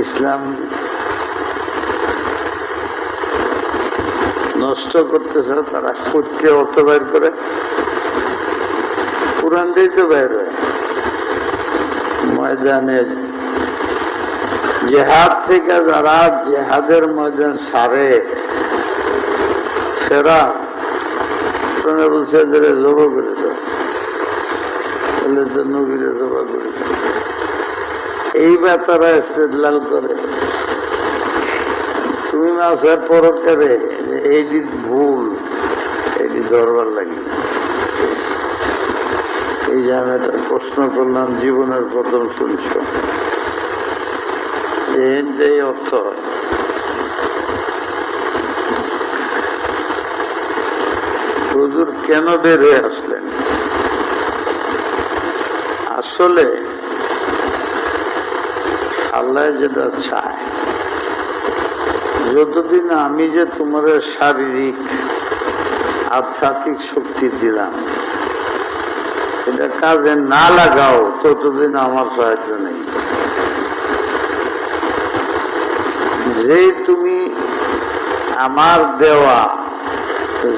ইসলাম নষ্ট করতেছে তারা করতে অর্থ বাইর করে কোরআন দিয়ে তো বাইর হয় ময়দানে জেহাদ থেকে যারা জেহাদের ময়দান সারে ফেরা বলছে জব করে দাও বলে তো নবীরে জবা করে দাও। এইবার তারা ইস্তেদলাল করে তুমি মাসের পরকারে এইটি ভুল এটি ধরবার লাগে। এই যে আমি একটা প্রশ্ন করলাম জীবনের প্রথম শুনছ এই অর্থ হয় হুজুর কেন বের হয়ে আসলেন? আসলে আল্লাহ যেটা চায় যতদিন আমি যে তোমার শারীরিক আধ্যাত্মিক শক্তি দিলাম এটা কাজে না লাগাও ততদিন আমার সাহায্য নেই। যে তুমি আমার দেওয়া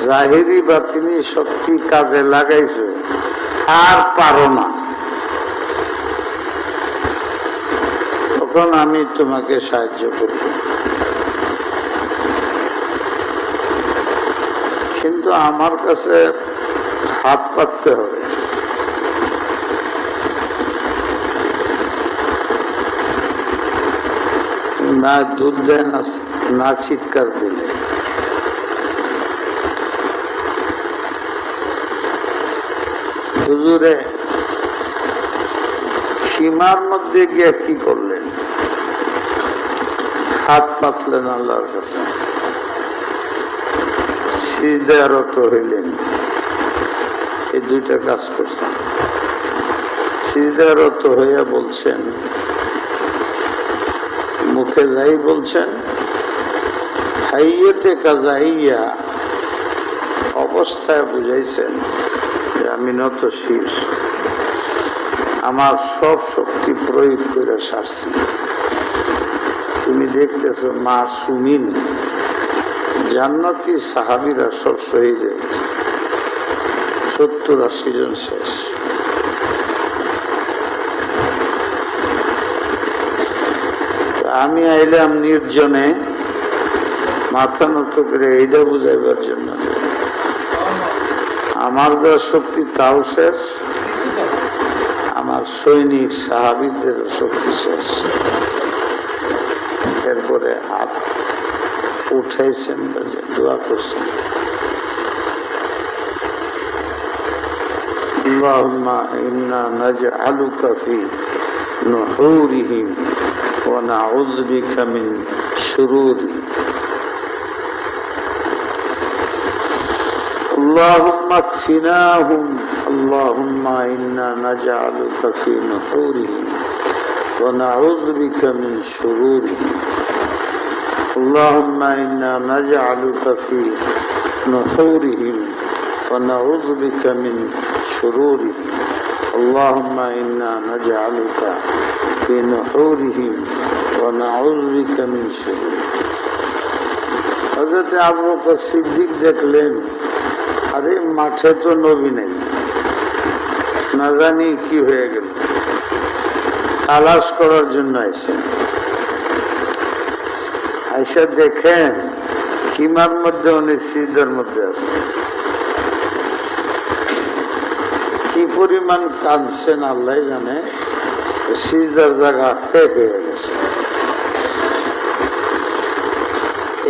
জাহিরি বাতিনি শক্তি কাজে লাগাইছো আর পারো না, তখন আমি তোমাকে সাহায্য করব। কিন্তু আমার কাছে হাত পাততে হবে। না দুধ দেয় না চিৎকার দিলে। হুজুরে সীমার মধ্যে গিয়ে কি করলেন? হাত পাতলেন আল্লাহর কাছে, সিজদারত হইলেন। এই দুইটা কাজ করছেন। সিজদারত হইয়া বলছেন, মুখে যাই বলছেন, হাইয়েতে কাজাইয়া অবস্থায় বুঝাইছেন যে আমি নত শীর্ষ, আমার সব শক্তি প্রয়োগ করে সারছি। তুমি দেখতেছো মাসুমিন জান্নাতি সাহাবীরা সব শহীদ হয়েছে, 70-80 জন শেষ। আমি আইলাম নির্জনে মাথা নত করে এইটা বুঝাইবার জন্য আমার যা শক্তি তাও শেষ, আমার সৈনিক সাহাবীদের শক্তি শেষ। এরপরে হাত উঠাইছেন, দোয়া করছেন, আল্লাহুম্মা ইন্না নাজআলুকা ফি নুহুরিহিম ওয়া নাউযু বিকা মিন শুরুরি। اللهم اكفناهم اللهم إنا نجعلك في نحورهم ونعوذ بك من شرورهم اللهم إنا نجعلك في نحورهم ونعوذ بك من شرورهم اللهم إنا نجعلك في نحورهم ونعوذ بك من شرورهم। হযরত আবু বকর সিদ্দিক দেখলেন, আরে মাঠে তো নবী নেই, না জানি কি হয়ে গেল, তালাশ করার জন্য আইসেন। আইসা দেখেন সীমার মধ্যে উনি সিজদার মধ্যে আছে। কি পরিমাণ কাঁদছেন আল্লাহ জানে, সিজদার জায়গা পেক হয়ে গেছে।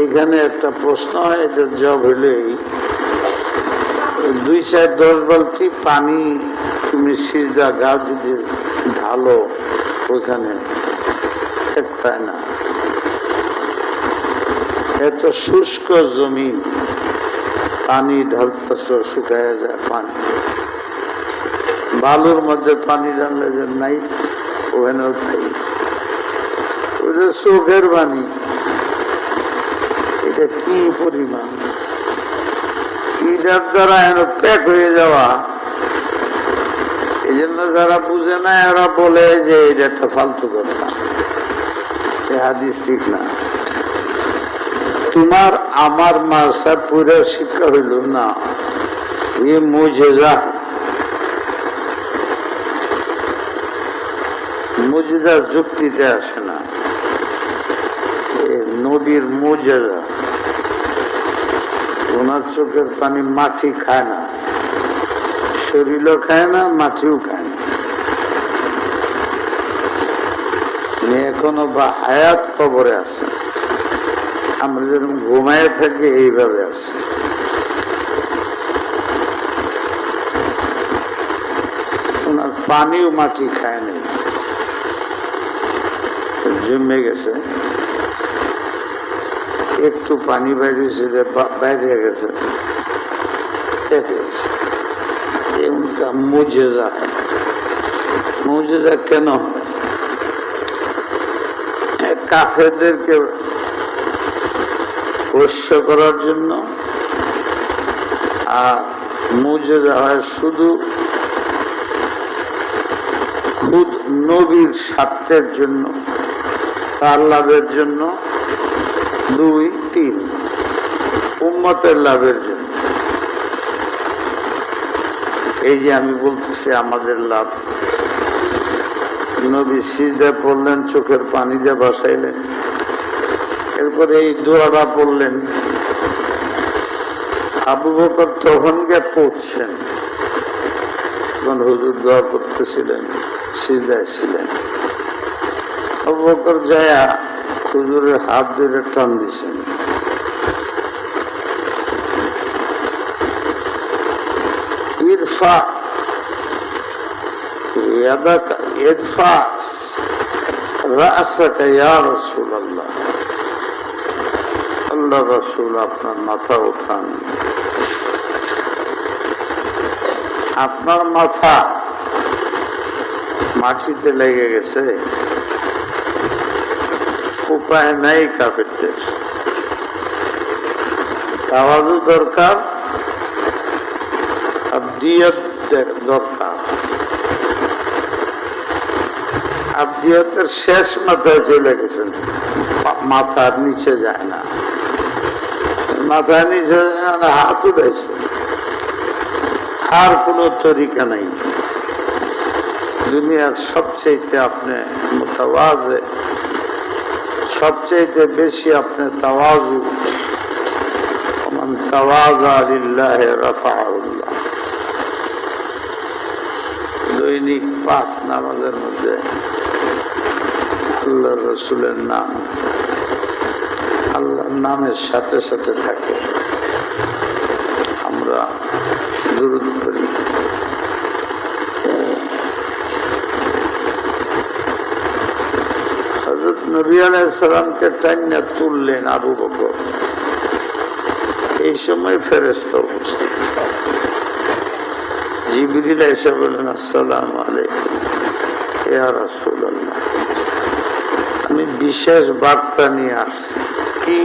এখানে একটা প্রশ্ন হয়, এটার জবাব হইলেই 2-4-10 বালতি পানি তুমি সিজদা গা যদি ঢালো ওইখানে এক পায় না। এত শুষ্ক জমিন, পানি ঢালতেছ শুকায় যায় পানি। বালুর মধ্যে পানি ঢাললে যে নাই, ওখানেও তাই। ওটা চোখের পানি, এটা কি পরিমাণ! ইটার দ্বারা প্যাক হয়ে যাওয়া, এই জন্য যারা বুঝে না এরা বলে যে এটা একটা ফালতু কথা, এই হাদিস ঠিক না। তোমার আমার মাসা পুরো শিক্ষা হইল না, এ মুজিজা। মুজিজা যুক্তিতে আসে না, নবীর মুজিজা। ওনার চোখের পানি মাটি খায় না, শরীরও খায় না, মাটিও খায় না। উনি এখনো বা হায়াত কবরে আছে, আমরা যেরকম ঘুমায় থাকি এইভাবে আছে। ওনার পানিও মাটি খায় নাই, জমে গেছে। একটু পানি বাইরে বাইরে গেছে, মুজিজা। মুজিজা কেন? কাফেরদেরকে বশ্য করার জন্য। আর মুজিজা হয় শুধু খুদ নবীর স্বার্থের জন্য, তার লাভের জন্য। 2, 3 উম্মতের লাভের জন্য। এই যে আমি বলতেছি আমাদের লাভ। নবী সিজদায় পড়লেন, চোখের পানি দিয়ে বসাইলেন, এরপরে এই দোয়াটা পড়লেন। আবু বকর তখন গিয়ে পড়ছেন, তখন হুজুর দোয়া করতেছিলেন, সিজদায় ছিলেন। আবু বকর যায়া হুজুরের হাত ধরে টান দিছেন। ইরফা ইয়াদাকা ইরফা রাসাকা ইয়া রাসূলুল্লাহ। আল্লাহ রাসূল আপনার মাথা উঠান। আপনার মাথা মাটিতে লেগে গেছে, উপায় নাই কাফেরদের। তাওয়াজু দরকার, আবদিয়ত দরকার। আবদিয়তের শেষ মাথায় চলে গেছেন, মাথার নিচে যায় না। মাথার নিচে যায় না, হাত উঠেছে। আর কোন তরিকা নাই। দুনিয়ার সবচেয়ে আপনি মুতাওয়াজে, সবচেয়ে বেশি আপনি তাওয়াজু। মান তাওয়াজা লিল্লাহি রাফাহুল্লাহ। দৈনিক 5 নামাজের মধ্যে আল্লাহর রাসূলের নাম আল্লাহর নামের সাথে সাথে থাকে। আমরা দুরূদ পড়ি। হযরত নবী আলাইহিস সালামকে টাইনা তুললেন আবু বকর। এই সময় ফেরেশতা উপস্থিত। জিবরিল এসে বললেন, আসসালামু আলাইকুম ইয়া রাসূলুল্লাহ, আমি বিশেষ বার্তা নিয়ে আসছি। কি?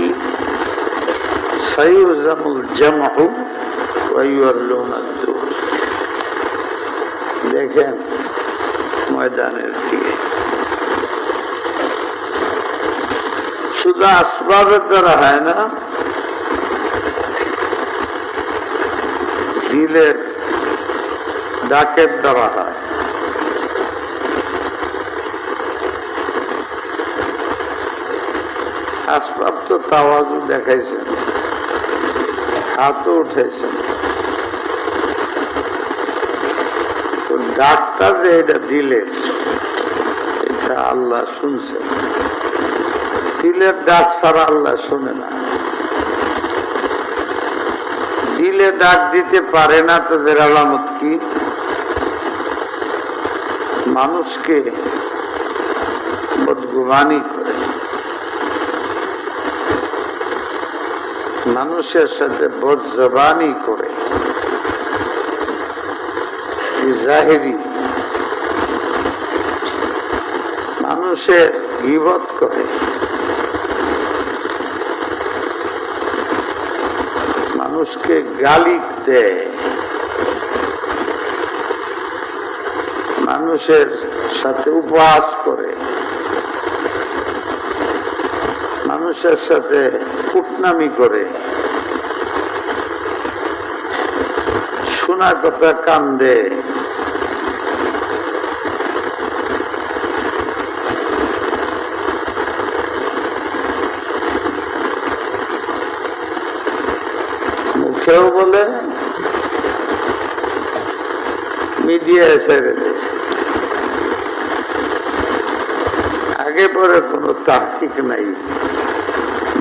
সায়ুজামুল জামউ ওয়া ইউআল্লুনা দুর। দেখেন ময়দানের দিকে শুধু আসবাবের দ্বারা হয় না, দিলের ডাকের দ্বারা হয়। আসবাব তো তাওয়াজু দেখাইছেন, হাতও উঠেছেন, তো ডাকটা যে এটা দিলের, এটা আল্লাহ শুনছেন। দিলের ডাক ছাড়া আল্লাহ শুনে না। দিলে ডাক দিতে পারে না, তাদের আলামত কি? মানুষকে বদগুমানি করে, মানুষের সাথে বদজবানি করে, জাহেরি মানুষের গীবত করে, মানুষকে গালি দেয়, মানুষের সাথে উপহাস করে, মানুষের সাথে কুটনামি করে, শোনা কথা কান্দে, মুখেও বলে, মিডিয়ায় ছেড়ে দেয়, আগে পরে কোনো তাহকিক নাই,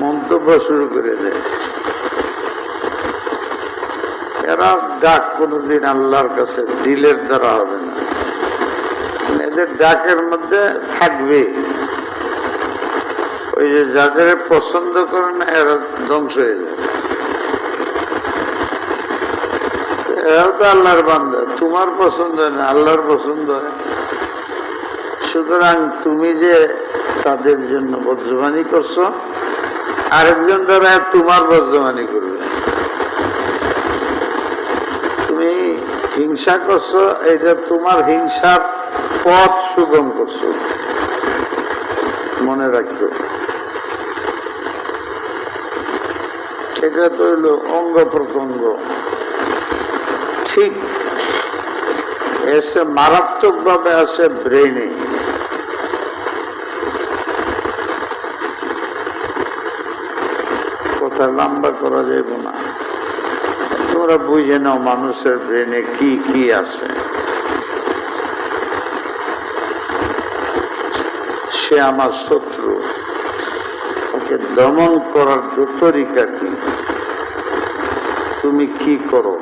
মন্তব্য শুরু করে দেয়। এরা ডাক কোনদিন আল্লাহর কাছে দিলের দ্বারা হবে না, এদের ডাকের মধ্যে থাকবে ওই যে যাদের পছন্দ করে না এরা ধ্বংস হয়ে যাবে। এরাও তো আল্লাহর বান্দা, তোমার পছন্দ হয় না, আল্লাহর পছন্দ হয়। সুতরাং তুমি যে তাদের জন্য বর্জমানি করছো, আরেকজন দ্বারা তোমার বর্জমানি করবে। তুমি হিংসা করছো, এটা তোমার হিংসার পথ সুগম করছো, মনে রাখো। এটা তো হইল অঙ্গ প্রত্যঙ্গ। ঠিক এসে মারাত্মক ভাবে আসে ব্রেইনে। কথা লম্বা করা যাবে না, তোমরা বুঝে নাও মানুষের ব্রেইনে কি কি আসে। সে আমার শত্রু, ওকে দমন করার তরিকা কি, তুমি কি করো।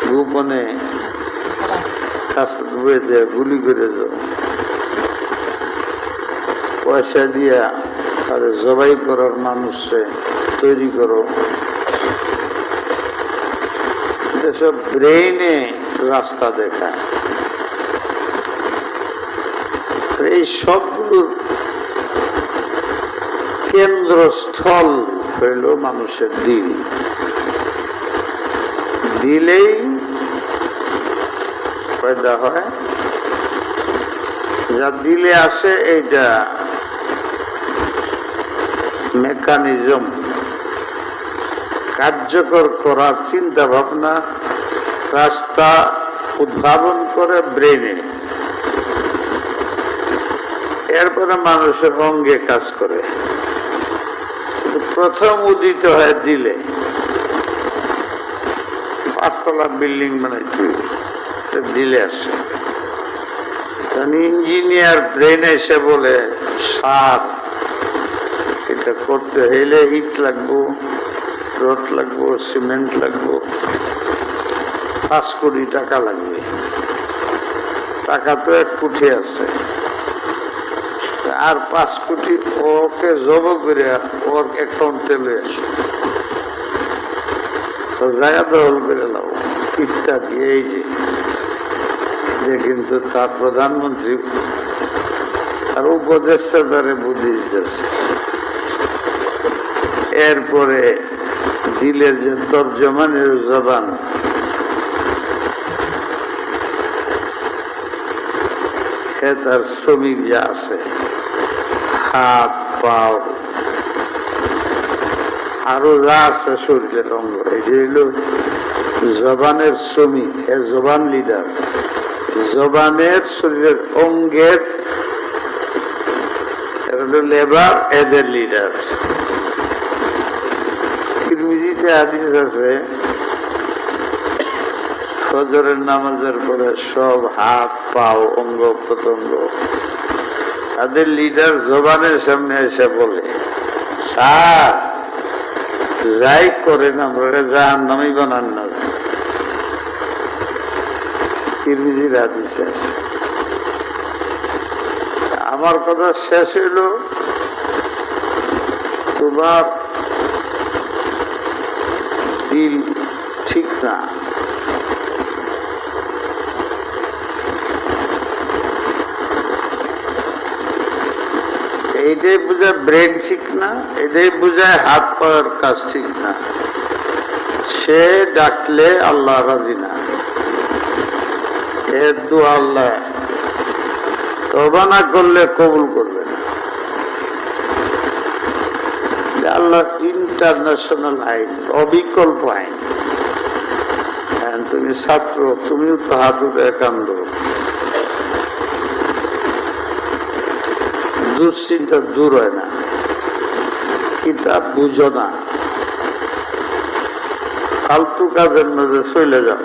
গোপনে গুলি করে দাও, পয়সা দিয়া তাদের জবাই করার মানুষে তৈরি করো। এসব ব্রেইনে রাস্তা দেখায়। এই সবগুলোর কেন্দ্রস্থল হইল মানুষের দিল। দিলেই পয়দা হয়, যা দিলে আসে এইটা মেকানিজম কার্যকর করার চিন্তা ভাবনা, রাস্তা উদ্ভাবন করে ব্রেনে, এরপরে মানুষের অঙ্গে কাজ করে। প্রথম উদিত হয় দিলে। 5 তলা বিল্ডিং বানাইতে দিলে আসে। ইঞ্জিনিয়ার ব্রেনে এসে বলে, সার এটা করতে হইলে ইট লাগবো, রড লাগবো, সিমেন্ট লাগবো, 5 কোটি টাকা লাগবে। টাকা তো 1 কোটি আছে, আর 5 কোটি ওকে জব করে ওর অ্যাকাউন্টে লয়ে আসো, জায়গা দখল করে নাও ইত্যাদি। এই যে কিন্তু তার প্রধানমন্ত্রী আর উপদেষ্টা দ্বারে বুদ্ধি দিতেছে। এরপরে দিলের যে তর্জমানের জবান, তার শ্রমিক যা আছে, হাত পাও আরো যা আছে শরীরের অঙ্গ, এটা হইল জবানের শ্রমিক, এর জবান লিডার। জবানের শরীরের অঙ্গের লেবার, এদের লিডার। তিরমিজিতে হাদিস আছে, ফজরের নামাজের পরে সব হাত পাও অঙ্গ প্রত্যঙ্গ তাদের লিডার জবানের সামনে এসে বলে, স্যার যাই করেন আমরা জাহান্নামী বানান না। তিরমিজির হাদিসে আছে। আমার কথা শেষ হইল, তোমার দিল ঠিক না, এইটাই বোঝায় ব্রেন ঠিক না, এটাই বোঝায় হাত পাওয়ার কাজ ঠিক না। সে ডাকলে আল্লাহ রাজি না। এর দোয়া আল্লাহ তওবা না করলে কবুল করবে না। আল্লাহর ইন্টারন্যাশনাল আইন, অবিকল্প আইন। তুমি ছাত্র, তুমিও তো হাত উঠে কান্দ, দুশ্চিন্তা দূর হয় না, কিতাব বুঝো না, ফালতু কাজের মধ্যে চলে যাও,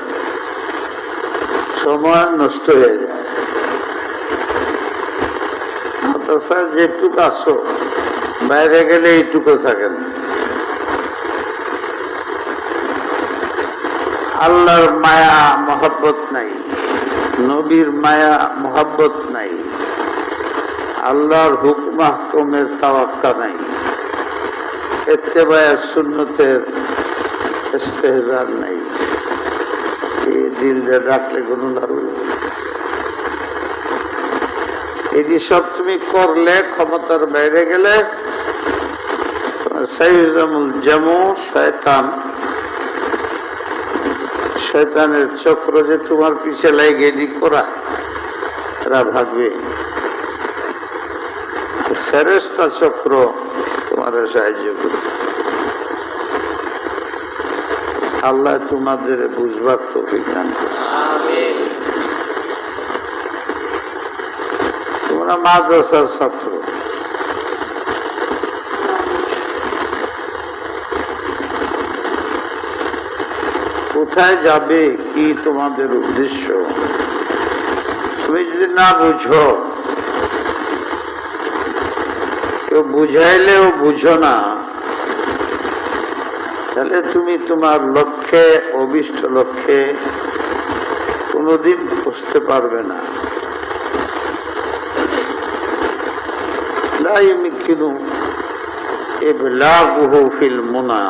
সময় নষ্ট হয়ে যায়। মাদ্রাসায় যেটুকু আসো, বাইরে গেলে এইটুকু থাকে না। আল্লাহর মায়া মহব্বত নাই, নবীর মায়া মহব্বত নাই, আল্লাহর হুকুম আহকামের তাওয়াক্কা নাই, ইত্তেবায়ে সুন্নতের ইস্তেহজার নাই। এই দিল দিয়ে ডাকলে কোনো লাভ হবে? এটি সব তুমি করলে, ক্ষমতার বাইরে গেলে সাইয়্যিদুল জামু শয়তান, শয়তানের চক্র যে তোমার পিছে লাগে এদিক করা, এরা ভাগবে। ফেরেশতা চক্র তোমার সাহায্য করবে। আল্লাহ তোমাদের বুঝবার তৌফিক দান করুন। তোমরা মাদ্রাসার ছাত্র, কোথায় যাবে, কি তোমাদের উদ্দেশ্য, তুমি যদি না বুঝো, কেউ বুঝাইলেও বুঝো না, তাহলে তুমি তোমার লক্ষ্যে, অভিষ্ট লক্ষ্যে কোনোদিন পৌঁছতে পারবে না। লা ইউমকিনু ইবলাগুহু ফিল মুনা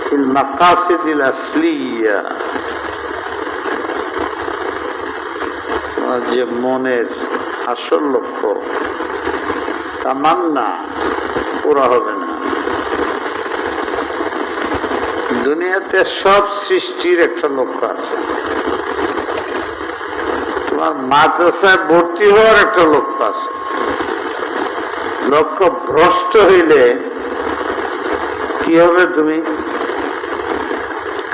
ফিল মাকাসিদিল আসলিয়া। যে মনের আসল লক্ষ্য, তামান্না পুরা হবে না। দুনিয়াতে সব সৃষ্টির একটা লক্ষ্য আছে। তোমার মাদ্রাসায় ভর্তি হওয়ার একটা লক্ষ্য আছে। লক্ষ্য ভ্রষ্ট হইলে কি হবে? তুমি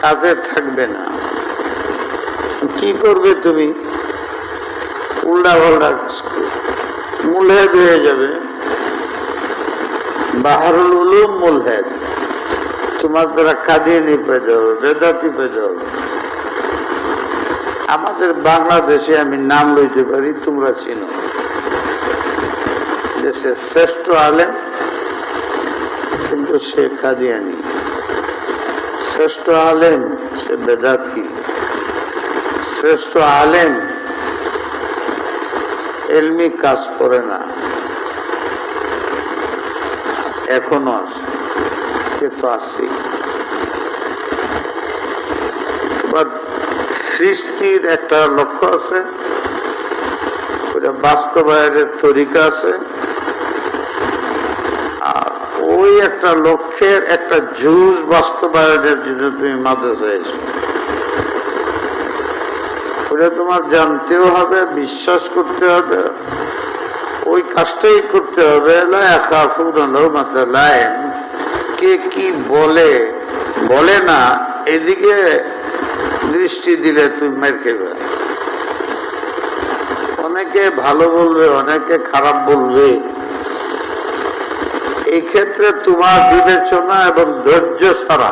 কাজে থাকবে না। কি করবে তুমি? উল্টা পাল্টা মুলহেদ হয়ে যাবে। বাহারুল উলুম মুলহেদ, তোমার দ্বারা কাদিয়ানি পেতে হবে, বেদাতি পেতে হবে। আমাদের বাংলাদেশে আমি নাম লইতে পারি, তোমরা চিনো, দেশের শ্রেষ্ঠ আলেম, কিন্তু সে কাদিয়ানি। শ্রেষ্ঠ আলেম সে বেদাতি। শ্রেষ্ঠ আলেম এলমি কাজ করে না, এখনো আছে, কিন্তু আছে। সৃষ্টির একটা লক্ষ্য আছে, ওটা বাস্তবায়নের তরিকা আছে, আর ওই একটা লক্ষ্যের একটা জুজ বাস্তবায়নের জন্য তুমি মাদ্রাসায় এসো। ওটা তোমার জানতেও হবে, বিশ্বাস করতে হবে, ওই কাজটাই করতে হবে। কে কি বলে বলে না, এদিকে দৃষ্টি দিলে তুমি মেরে খেবে। অনেকে ভালো বলবে, অনেকে খারাপ বলবে। এই ক্ষেত্রে তোমার বিবেচনা এবং ধৈর্য ছাড়া,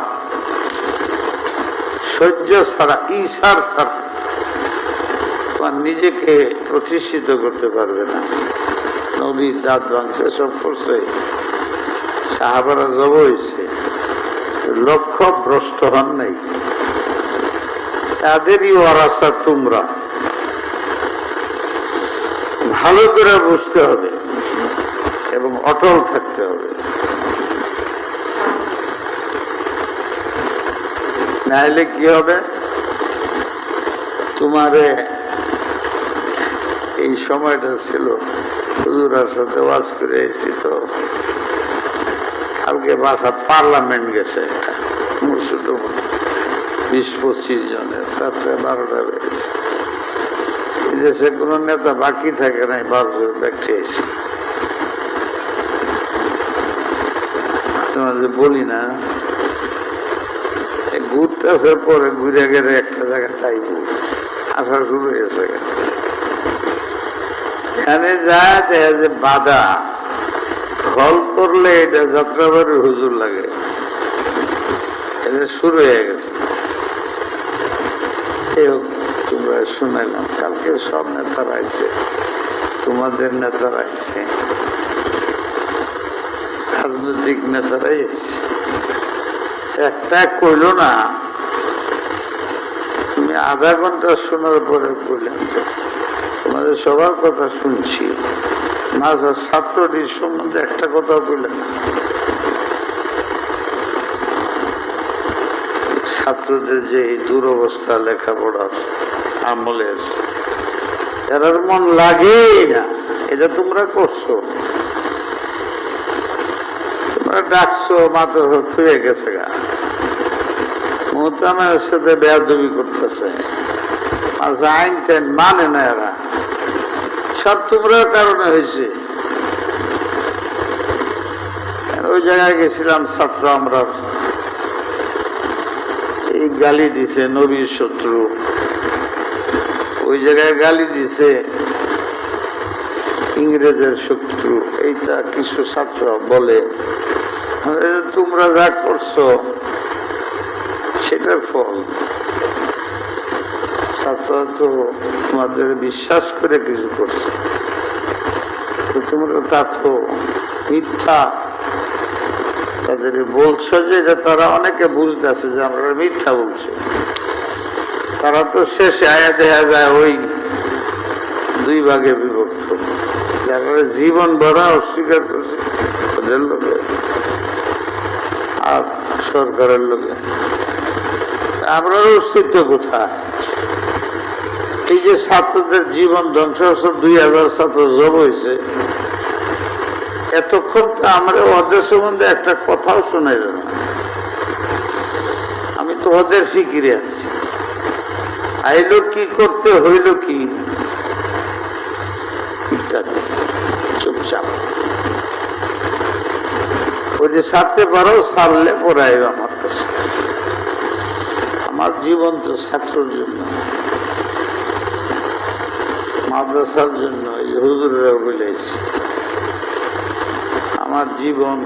সহ্য ছাড়া, ঈশার ছাড়া তোমার নিজেকে প্রতিষ্ঠিত করতে পারবে না। নবীর দাঁত ভাঙছে, সব করছে, সাহাবারা জব হয়েছে, লক্ষ্য ভ্রষ্ট হন নাই। তাদেরই ওয়ারাসা তোমরা। ভালো করে বুঝতে হবে এবং অটল থাকতে হবে, নাহলে কি হবে? তোমারে এই সময়টা ছিল, হুজুরের সাথে ওয়াজ করে এসেছি, তো কালকে বাসা পার্লামেন্ট গেছে, একটা 20-25 জনের, রাত্রে 12টা বেড়েছে। এই দেশে কোন নেতা বাকি থাকে নাই 12 জন ব্যক্তি এসে। তোমাদের বলি না, ঘুরতেছে, পরে ঘুরে গেলে একটা জায়গায় তাই আসা শুরু হয়েছে। এখানে যায় দেখা যে বাধা হল করলে এটা যাত্রাবাড়ির হুজুর লাগে, এটা শুরু হয়ে গেছে। তোমরা শুনাইলাম, কালকে সব নেতারা আইছে, তোমাদের নেতারা আইছে, রাজনৈতিক নেতারাই আইছে। একটা কইল না, তুমি আধা ঘন্টা শোনার পরে কইলেন তোমাদের সবার কথা শুনছি, মাঝে ছাত্রটির সম্বন্ধে একটা কথা কইলেন না। ছাত্রদের যে এই দুরবস্থা লেখাপড়ার আমলের, এরার মন লাগেই না। এটা তোমরা করছো, তোমরা ডাকছো, মাত্র থুয়ে গেছে গা, মোহতামের সাথে বেয়াদবি করতেছে, আইন টাইন মানে না, এরা সব তোমরা কারণে হয়েছে। ওই জায়গায় গেছিলাম, ছাত্র আমরা, এই গালি দিছে নবীর শত্রু, ওই জায়গায় গালি দিছে ইংরেজের শত্রু, এইটা কিছু ছাত্র বলে। তোমরা যা করছো সেটার ফল। ছাত্র তো তোমাদের বিশ্বাস করে কিছু করছে, তোমরা তা তো মিথ্যা তাদের বলছো, যে এটা তারা অনেকে বুঝতেছে যে আমরা মিথ্যা বলছি। তারা তো শেষে আয়া দেখা যায় ওই 2 ভাগে বিভক্ত, যারা জীবন ভরা অস্বীকার করছে ওদের লোকে আর সরকারের লোকে। আমরা অস্তিত্ব কোথায়? এই যে ছাত্রদের জীবন ধ্বংস, 2000 ছাত্র জব হয়েছে, এতক্ষণ তো আমরা ওদের সম্বন্ধে একটা কথাও শোনাই না। আমি তো ওদের ফিকিরে আছি, আইল কি করতে হইল কি ইত্যাদি, চুপচাপ। ওই যে ছাড়তে পারো, ছাড়লে পড়াইব আমার কাছে। আমার জীবন তো ছাত্রের জন্য, মাদ্রাসার জন্য, হুজুরেরা বলেছি আমার জীবন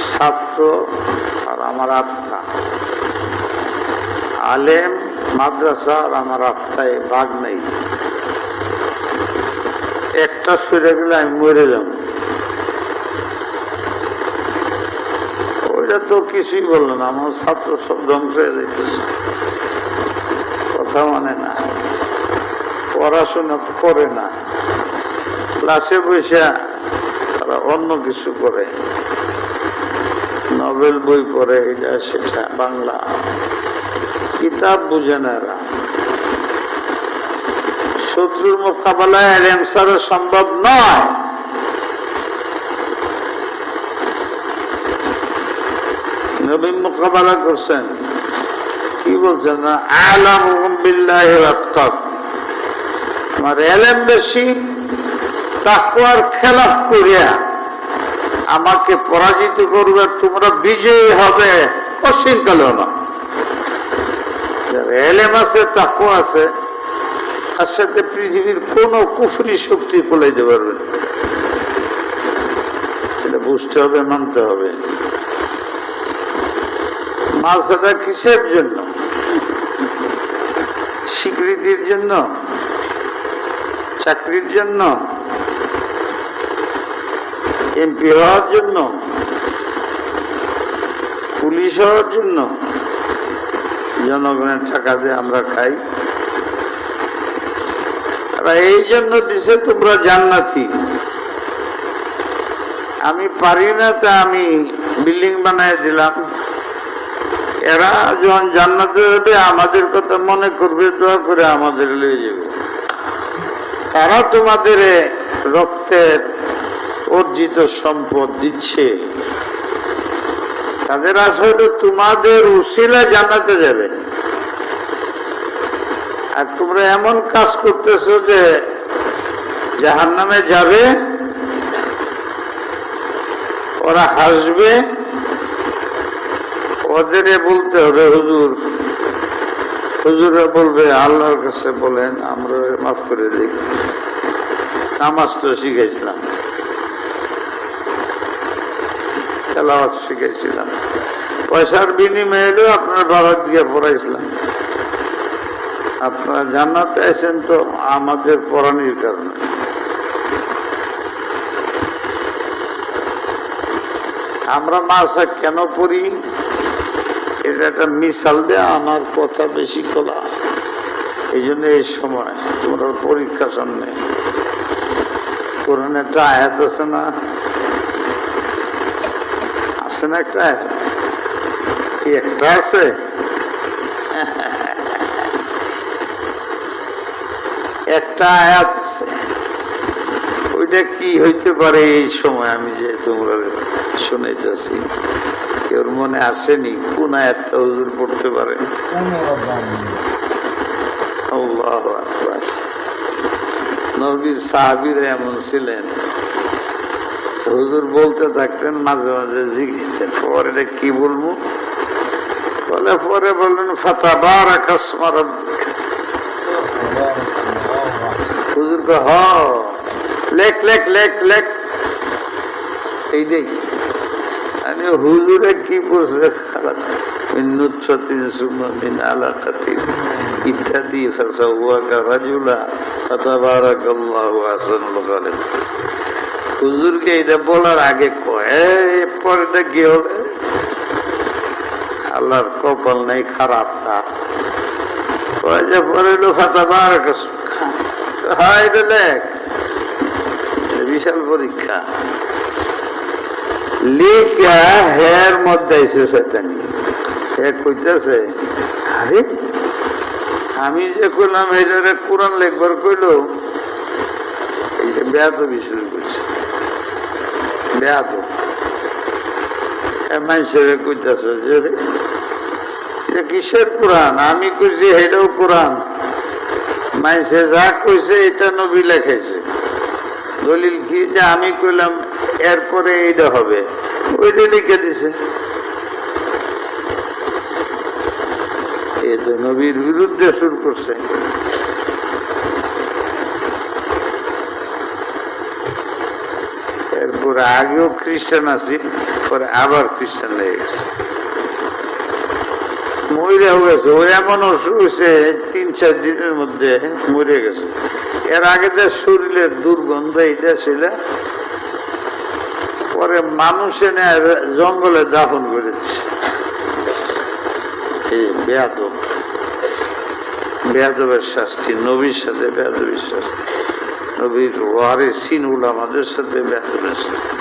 ছাত্র আর আমার আত্মা, আলেম মাদ্রাসা আর আমার আত্মায় ভাগ নেই। একটা সরে গেলে আমি মরে যাব। ওইটা তো কিছুই বললো না, আমার ছাত্র সব ধ্বংস হয়ে যাইতেছে, কথা মানে না, পড়াশোনা করে না, ক্লাসে বসে তারা অন্য কিছু করে, নোবেল বই পড়ে, এটা সেটা, বাংলা কিতাব বুঝে না এরা। শত্রুর মোকাবেলায় এলএম ছাড়া সম্ভব নয়। নবী মোকাবেলা করছেন, কি বলছেন না, আ'লামুহুম বিল্লাহি ওয়া আতকাকুম, আমার এলএম বেশি, তাকওয়ার খেলাফ করিয়া আমাকে পরাজিত করবে, তোমরা বিজয়ী হবে অসীমকালেও না। যার এলেম আছে, তাকওয়া আছে, তার সাথে পৃথিবীর কোন কুফরি শক্তি ফলাইতে পারবে না। সেটা বুঝতে হবে, মানতে হবে। মালসাটা কিসের জন্য? স্বীকৃতির জন্য, চাকরির জন্য, এমপি হওয়ার জন্য, পুলিশ হওয়ার জন্য? জনগণের টাকা দিয়ে আমরা খাই, তারা এই জন্য দিছে তোমরা জান্নাতি। আমি পারি না, তা আমি বিল্ডিং বানায় দিলাম। এরা যখন জান্নাতে যাবে আমাদের কথা মনে করবে, দোয়া করে আমাদের লিয়ে যাবে। তারা তোমাদের রক্তের অর্জিত সম্পদ দিচ্ছে, তাদের আসলে তোমাদের উসিলা জান্নাতে যাবে। আর তোমরা এমন কাজ করতেছো যে জাহান্নামে যাবে, ওরা হাসবে, ওদের বলতে হবে হুজুর, হুজুরা বলবে আল্লাহর কাছে বলেন আমরা মাফ করে দিই, নামাজ তো শিখাইছিলাম, তেলাওয়াত শিখাইছিলাম, পয়সার বিনিময়ে এলেও আপনার বাবার দিকে পড়াইছিলাম, আপনারা জান্নাতে আছেন তো আমাদের পড়ানির কারণে। আমরা মাসা কেন পড়ি, এটা একটা মিসাল দেয়া, আমার কথা বেশি খোলা, এই জন্য এই সময় তোমরা পরীক্ষার সামনে কোরআনে একটা আয়াত আছে না, আছে না একটা আয়াত, কি একটা আছে, একটা আয়াত আছে, ওইটা কি হইতে পারে এই সময় আমি যে তোমরা শুনাইতেছি, কেউ মনে আসেনি কোন আয়াতটা হুজুর পড়তে পারেন? আল্লাহু আকবার। নবীর সাহাবীরা এমন ছিলেন, হুজুর বলতে থাকতেন, মাঝে মাঝে জিজ্ঞেস পরে এটা কি বলবো, বলে পরে বললেন ফাতাবারাকা ইসমু রাব্বিকা, হুজুর কে হ লেখ লেখ লেখ লেখ, এই দেখ আমি হুজুরে কি করছে, ইত্যাদি হুজুরকে এটা বলার আগে পরেটা কি হবে, আল্লাহর কপাল নাই খারাপ, তার পরে এলো ফাতাবারাক ইসমুকা, হ্যাঁ এটা লেখ, বিশাল পরীক্ষা। লিখা হের মধ্যে আইসে শয়তানি, হে কইতেছে আরে আমি যে কইলাম এটারে কোরআন লেখবার কইলো, এই যে বেয়াদবি শুরু করছে, বেয়াদব মানুষের কইতেছে যে কিসের কোরআন, আমি কইছি এটাও কোরআন, মানুষে যা কইছে এটা নবী লেখাইছে, দলিল কি যে আমি কইলাম এরপরে এইটা হবে, ওইটা লিখে দিছে, এই তো নবীর বিরুদ্ধে শুরু করছে। এরপরে আগেও খ্রিস্টান আছি, পরে আবার খ্রিস্টান লেগে গেছে, মরে গেছে, ওই এমন অসুখ হয়েছে 3-4 দিনের মধ্যে মরে গেছে। এর আগে যে শরীরের দুর্গন্ধ এটা ছিল, পরে মানুষ এনে জঙ্গলে দাফন করে দিচ্ছে। এই বেয়াদব, বেয়াদবের শাস্তি, নবীর সাথে বেয়াদবের শাস্তি, নবীর ওয়ারিসিন উলামাদের সাথে বেয়াদবের শাস্তি।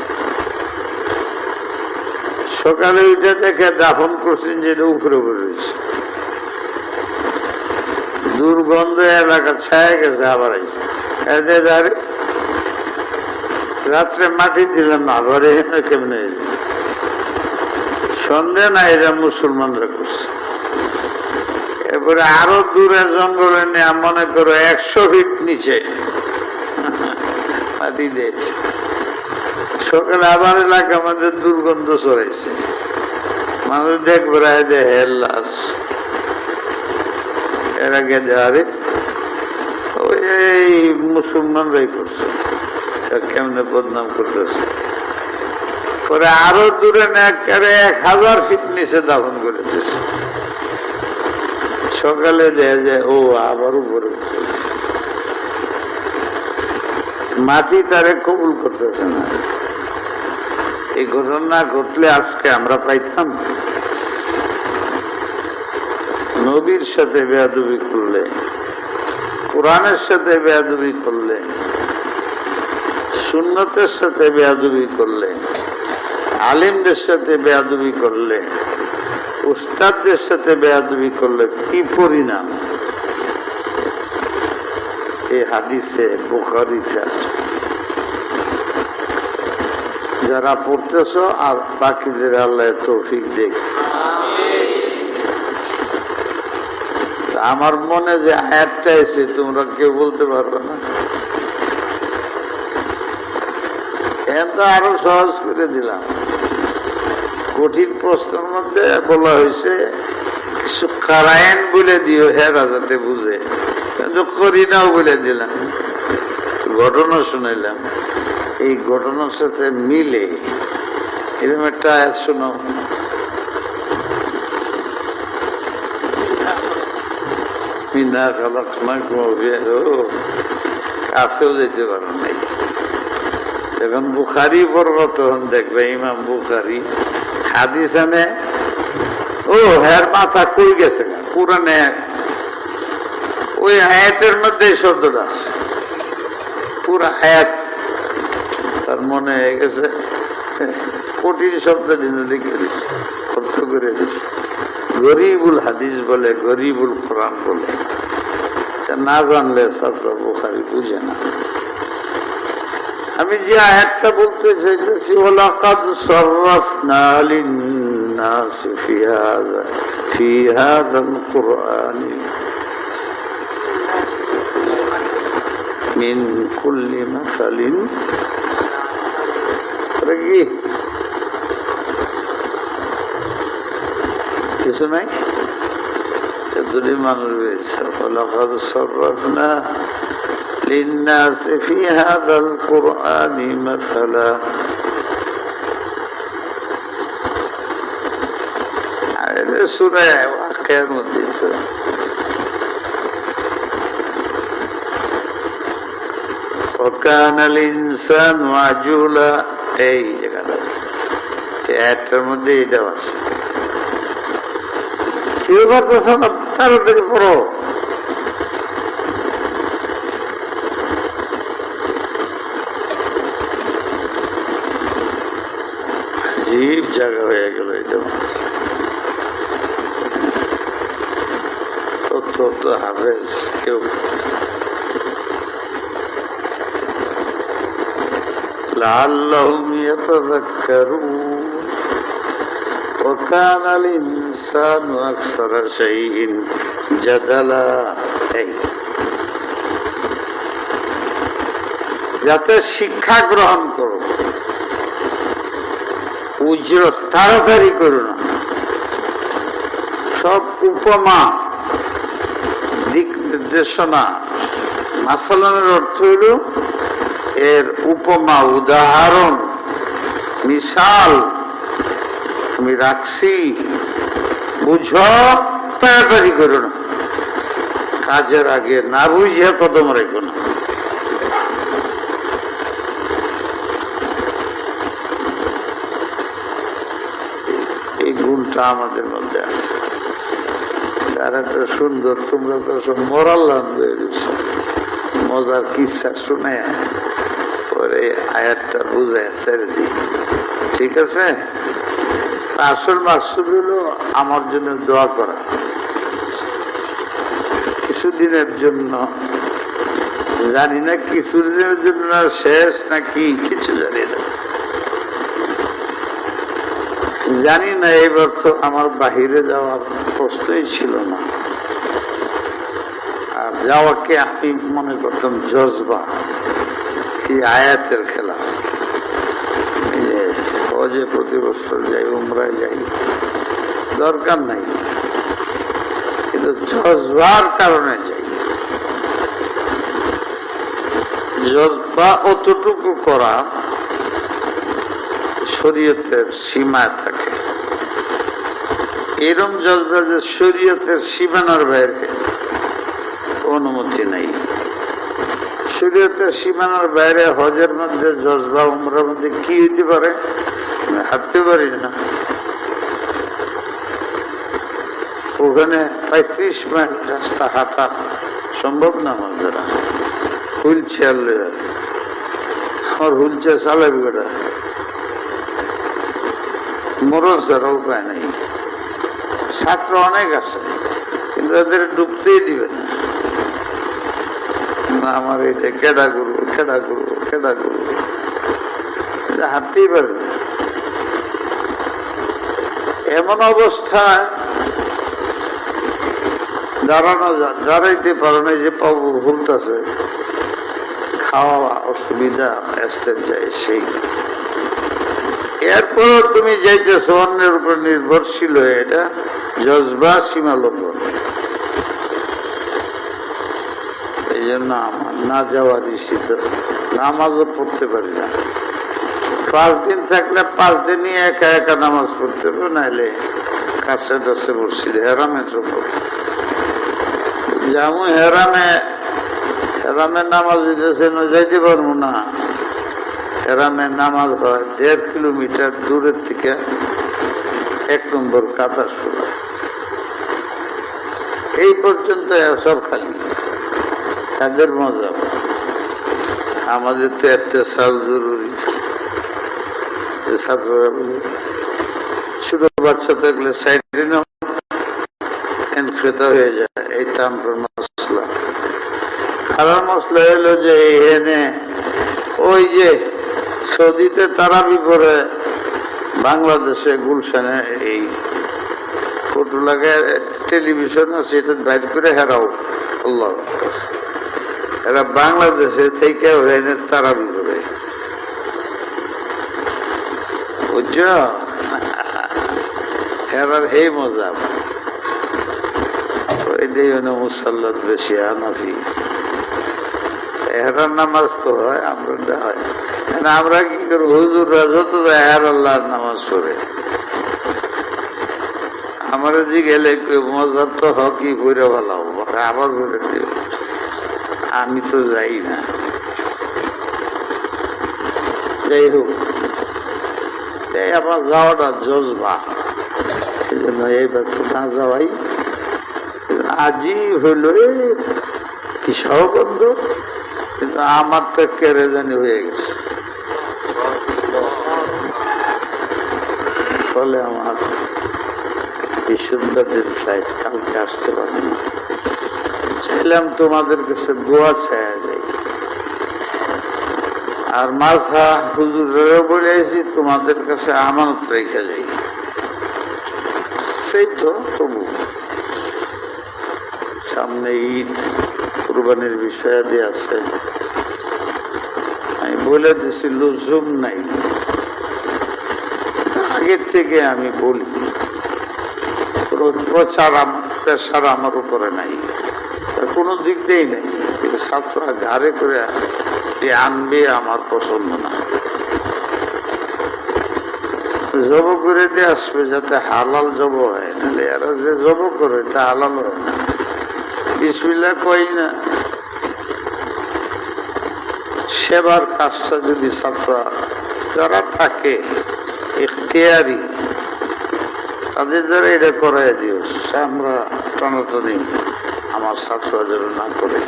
সকালে উঠে দেখে দাফন করছেন যেটা উপরে রয়েছে, দুর্গন্ধ এলাকা ছায়া গেছে, আবার রাত্রে মাটি দিলাম, আবার এখানে কেমনে সন্দেহ না এরা মুসলমানরা করছে। এরপরে আরো দূরে জঙ্গলে নেওয়া, মনে করো 100 ফিট নিচে মাটি দিয়েছে, সকালে আবার এলাকা আমাদের দুর্গন্ধ ছড়াইছে, মানুষ দেখবে যে হেল্লাস, এর আগে আরে এই মুসলমানরাই করছে, কেমনে বদনাম করতেছে। পরে আরো দূরে 1000 ফিট নিচে দাফন করেছে, সকালে দেখা যায় ও আবার উপরে, মাটি তারে কবুল করতেছে না। এই ঘটনা ঘটলে আজকে আমরা পাইতাম। নবীর সাথে বেয়াদবি করলে, কোরআনের সাথে বেয়াদবি করলে, সুন্নতের সাথে বেয়াদবি করলে, আলিমদের সাথে বেয়াদবি করলে, উস্তাদদের সাথে বেয়াদবি করলে কি পরিণাম, এই হাদিসে বুখারীতে আছে। যারা পড়তেছ আর বাকিদের আল্লাহ তৌফিক দেখ। আমার মনে যে আয়াতটা এসে তোমরা কেউ বলতে পারবে না। তো আরো সহজ করে দিলাম। কঠিন প্রশ্নের মধ্যে বলা হয়েছে কিছু কারায়ন বলে দিও হেরা যাতে বুঝে, কিন্তু করি নাও বলে দিলাম। ঘটনা শুনাইলাম, এই ঘটনার সাথে মিলে এরকম একটা আয়াত শোনো। কাছেও যেতে পারো নাই। যখন বুখারি পড়ব তখন দেখবে ইমাম বুখারি হাদিস আনে, ও হ্যার মাথা কই গেছে কোরআনে ওই আয়াতের মধ্যে এই শব্দটা আছে, পুরা আয়াত তার মনে হয়ে গেছে, কঠিন শব্দ লিখে দিচ্ছে, অর্থ করে দিচ্ছে। গরিবুল হাদিস বলে, গরিবুল কোরআন বলে, না জানলে ছাত্র বুখারি বুঝে না। আমি যে আয়াতটা বলতে চাইতেছি, ওয়ালাকাদ সাররাফনা লিন-নাসি ফি হাযাল কুরআনি মিন কুল্লি মাসালিন, কি কিছু নাই, যদি মানুষ বেছে। ওয়ালাকাদ সাররাফনা লিন-নাসি ফি হাযাল কুরআনি মাসালা, সূরা ওয়াকিয়ার মধ্যে ওয়াকানাল ইনসানু আজুলা, এই জায়গাটা এটার মধ্যে এটা আছে। কেউ পারতেছ না, তাড়াতাড়ি পড়ো। আজীব জায়গা হয়ে গেল এটা। হাফেজ কেউ লাআল্লাহুম ইয়াতাযাক্কারুন ওয়া কানাল ইনসানু আকসারা শাইইন জাদালা, যাতে শিক্ষা গ্রহণ করো, উজরত তাড়াতাড়ি করো না। সব উপমা, দিক নির্দেশনা, মাসালানের অর্থ হইল এর উপমা, উদাহরণ, মিসাল আমি রাখছি, বুঝো, তাড়াতাড়ি করো না। কাজের আগে না বুঝিয়া কদম রেখো না। এই গুণটা আমাদের মধ্যে আছে। আর একটা সুন্দর, তোমরা তো সব মরাল মজার কিসা শুনে পরে আয়াতটা বুঝায় ছেড়ে দিই, ঠিক আছে? আসল মাকসুদ হলো আমার জন্য দোয়া করা। কিছুদিনের জন্য, জানি না কিছুদিনের জন্য শেষ নাকি কিছু জানি না, জানি না। এইবার তো আমার বাহিরে যাওয়ার প্রশ্নই ছিল না। আর যাওয়াকে আমি মনে করতাম জজবা, এই আয়াতের খেলা। হজে প্রতি বছর যাই, উমরায় যাই, দরকার নাই, কিন্তু জজবার কারণে যাই। জজবা অতটুকু করা শরীয়তের সীমায় থাকে। এরম জজবা যে শরীয়তের সীমানার বাইরে, অনুমতি নাই। শরীয়তের সীমানার বাইরে হজের মধ্যে, জজবা উমরার মধ্যে কি হইতে পারে? হাঁটতে পারি না। ওখানে 35 মাইল রাস্তা হাঁটা সম্ভব না আমার দ্বারা। হুইল চেয়ার, আমার হুইল চেয়ার চালাবি ওটা, মরণ ছাড়া উপায় নাই। ছাত্র অনেক আছে, কিন্তু এদের ডুবতেই দিবে না। আমার এটা কেডা করবো, কেডা করবো, কেডা করবো, হাঁটতেই পারবে। এমন অবস্থায় দাঁড়াইতে পারো না, যে পাবো ভুলতেছে, খাওয়া অসুবিধা, আসতে যায় সেই। এরপরও তুমি যাইতেছো অন্যের উপর নির্ভরশীল হয়ে, এটা জজবা সীমা লঙ্ঘন। এই জন্য আমার না যাওয়ারই সিদ্ধ। নামাজও পড়তে পারি না। 5 দিন থাকলে 5 দিনই একা একা নামাজ পড়তে হবে, নাইলে কাছে টাছে বসছি হেরামে চলব। যেমন হেরামে নামাজ দিতেছে যাইতে পারবো না। হেরামে নামাজ হয় 1.5 কিলোমিটার দূরের থেকে 1 নম্বর কাতার শুরু, এই পর্যন্ত সব খালি। তাদের মজা। আমাদের তো একটা সাল জরুরি। ছাত্ররা বলে ছোট বাচ্চা থাকলে সাইডে ফেতা হয়ে যায়, এই তামটার মশলা। খারাপ মশলা হলো যে এনে ওই যে সৌদিতে তারাবি করে, বাংলাদেশে গুলশানে এই ফটো লাগায় টেলিভিশন আছে, এটা বাইর করে হেরাও আল্লাহ। এরা বাংলাদেশে থেকে এনে তারাবি করে, বুঝছ? হেরার এই মজা। এটাই হলো মুসল্লাত বেশি হানাফি। হেরার নামাজ তো হয়, আমরা হয়। আমরা কি করবো? হুজুররা যত হের আল্লাহর নামাজ পড়ে, আমার যে গেলে মজার তো হকি করে ভালো আবার করে দিও। আমি তো যাই না। যাই হোক, আমার যাওয়াটা জজবা, এই জন্য এইবার তো না যাওয়াই। আজই হইল কিসব বন্ধ, কিন্তু আমার তো কেড়ে জানি হয়ে গেছে। ফলে আমার বিশুদ্ধদের ফ্লাইট কালকে আসতে পারে না। চাইলাম তোমাদের কাছে দোয়া চায়া যাই, আর মাথা হুজুরেরও বলে আছি তোমাদের কাছে আমানত রেখে যাই। সেই তো তবু সামনে ঈদ, কুরবানির বিষয়াদি আছে। আমি বলে দিছি লুজুম নাই, আগের থেকে আমি বলি, প্রেশার আমার উপরে নাই, কোনো দিক দিয়েই নেই। কিন্তু ছাত্ররা ঘাড়ে করে আনবে আমার পছন্দ না। জব করে দিয়ে আসবে যাতে হালাল জব হয়, নাহলে এরা যে জব করে তা হালাল হয় না। বিসমিল্লাহ কই না। সেবার কাজটা যদি ছাত্ররা যারা থাকে ইখতিয়ারি, তাদের দ্বারা এটা করাই দিও। আমরা টানাটানি আমার ছাত্ররা যেন না করে।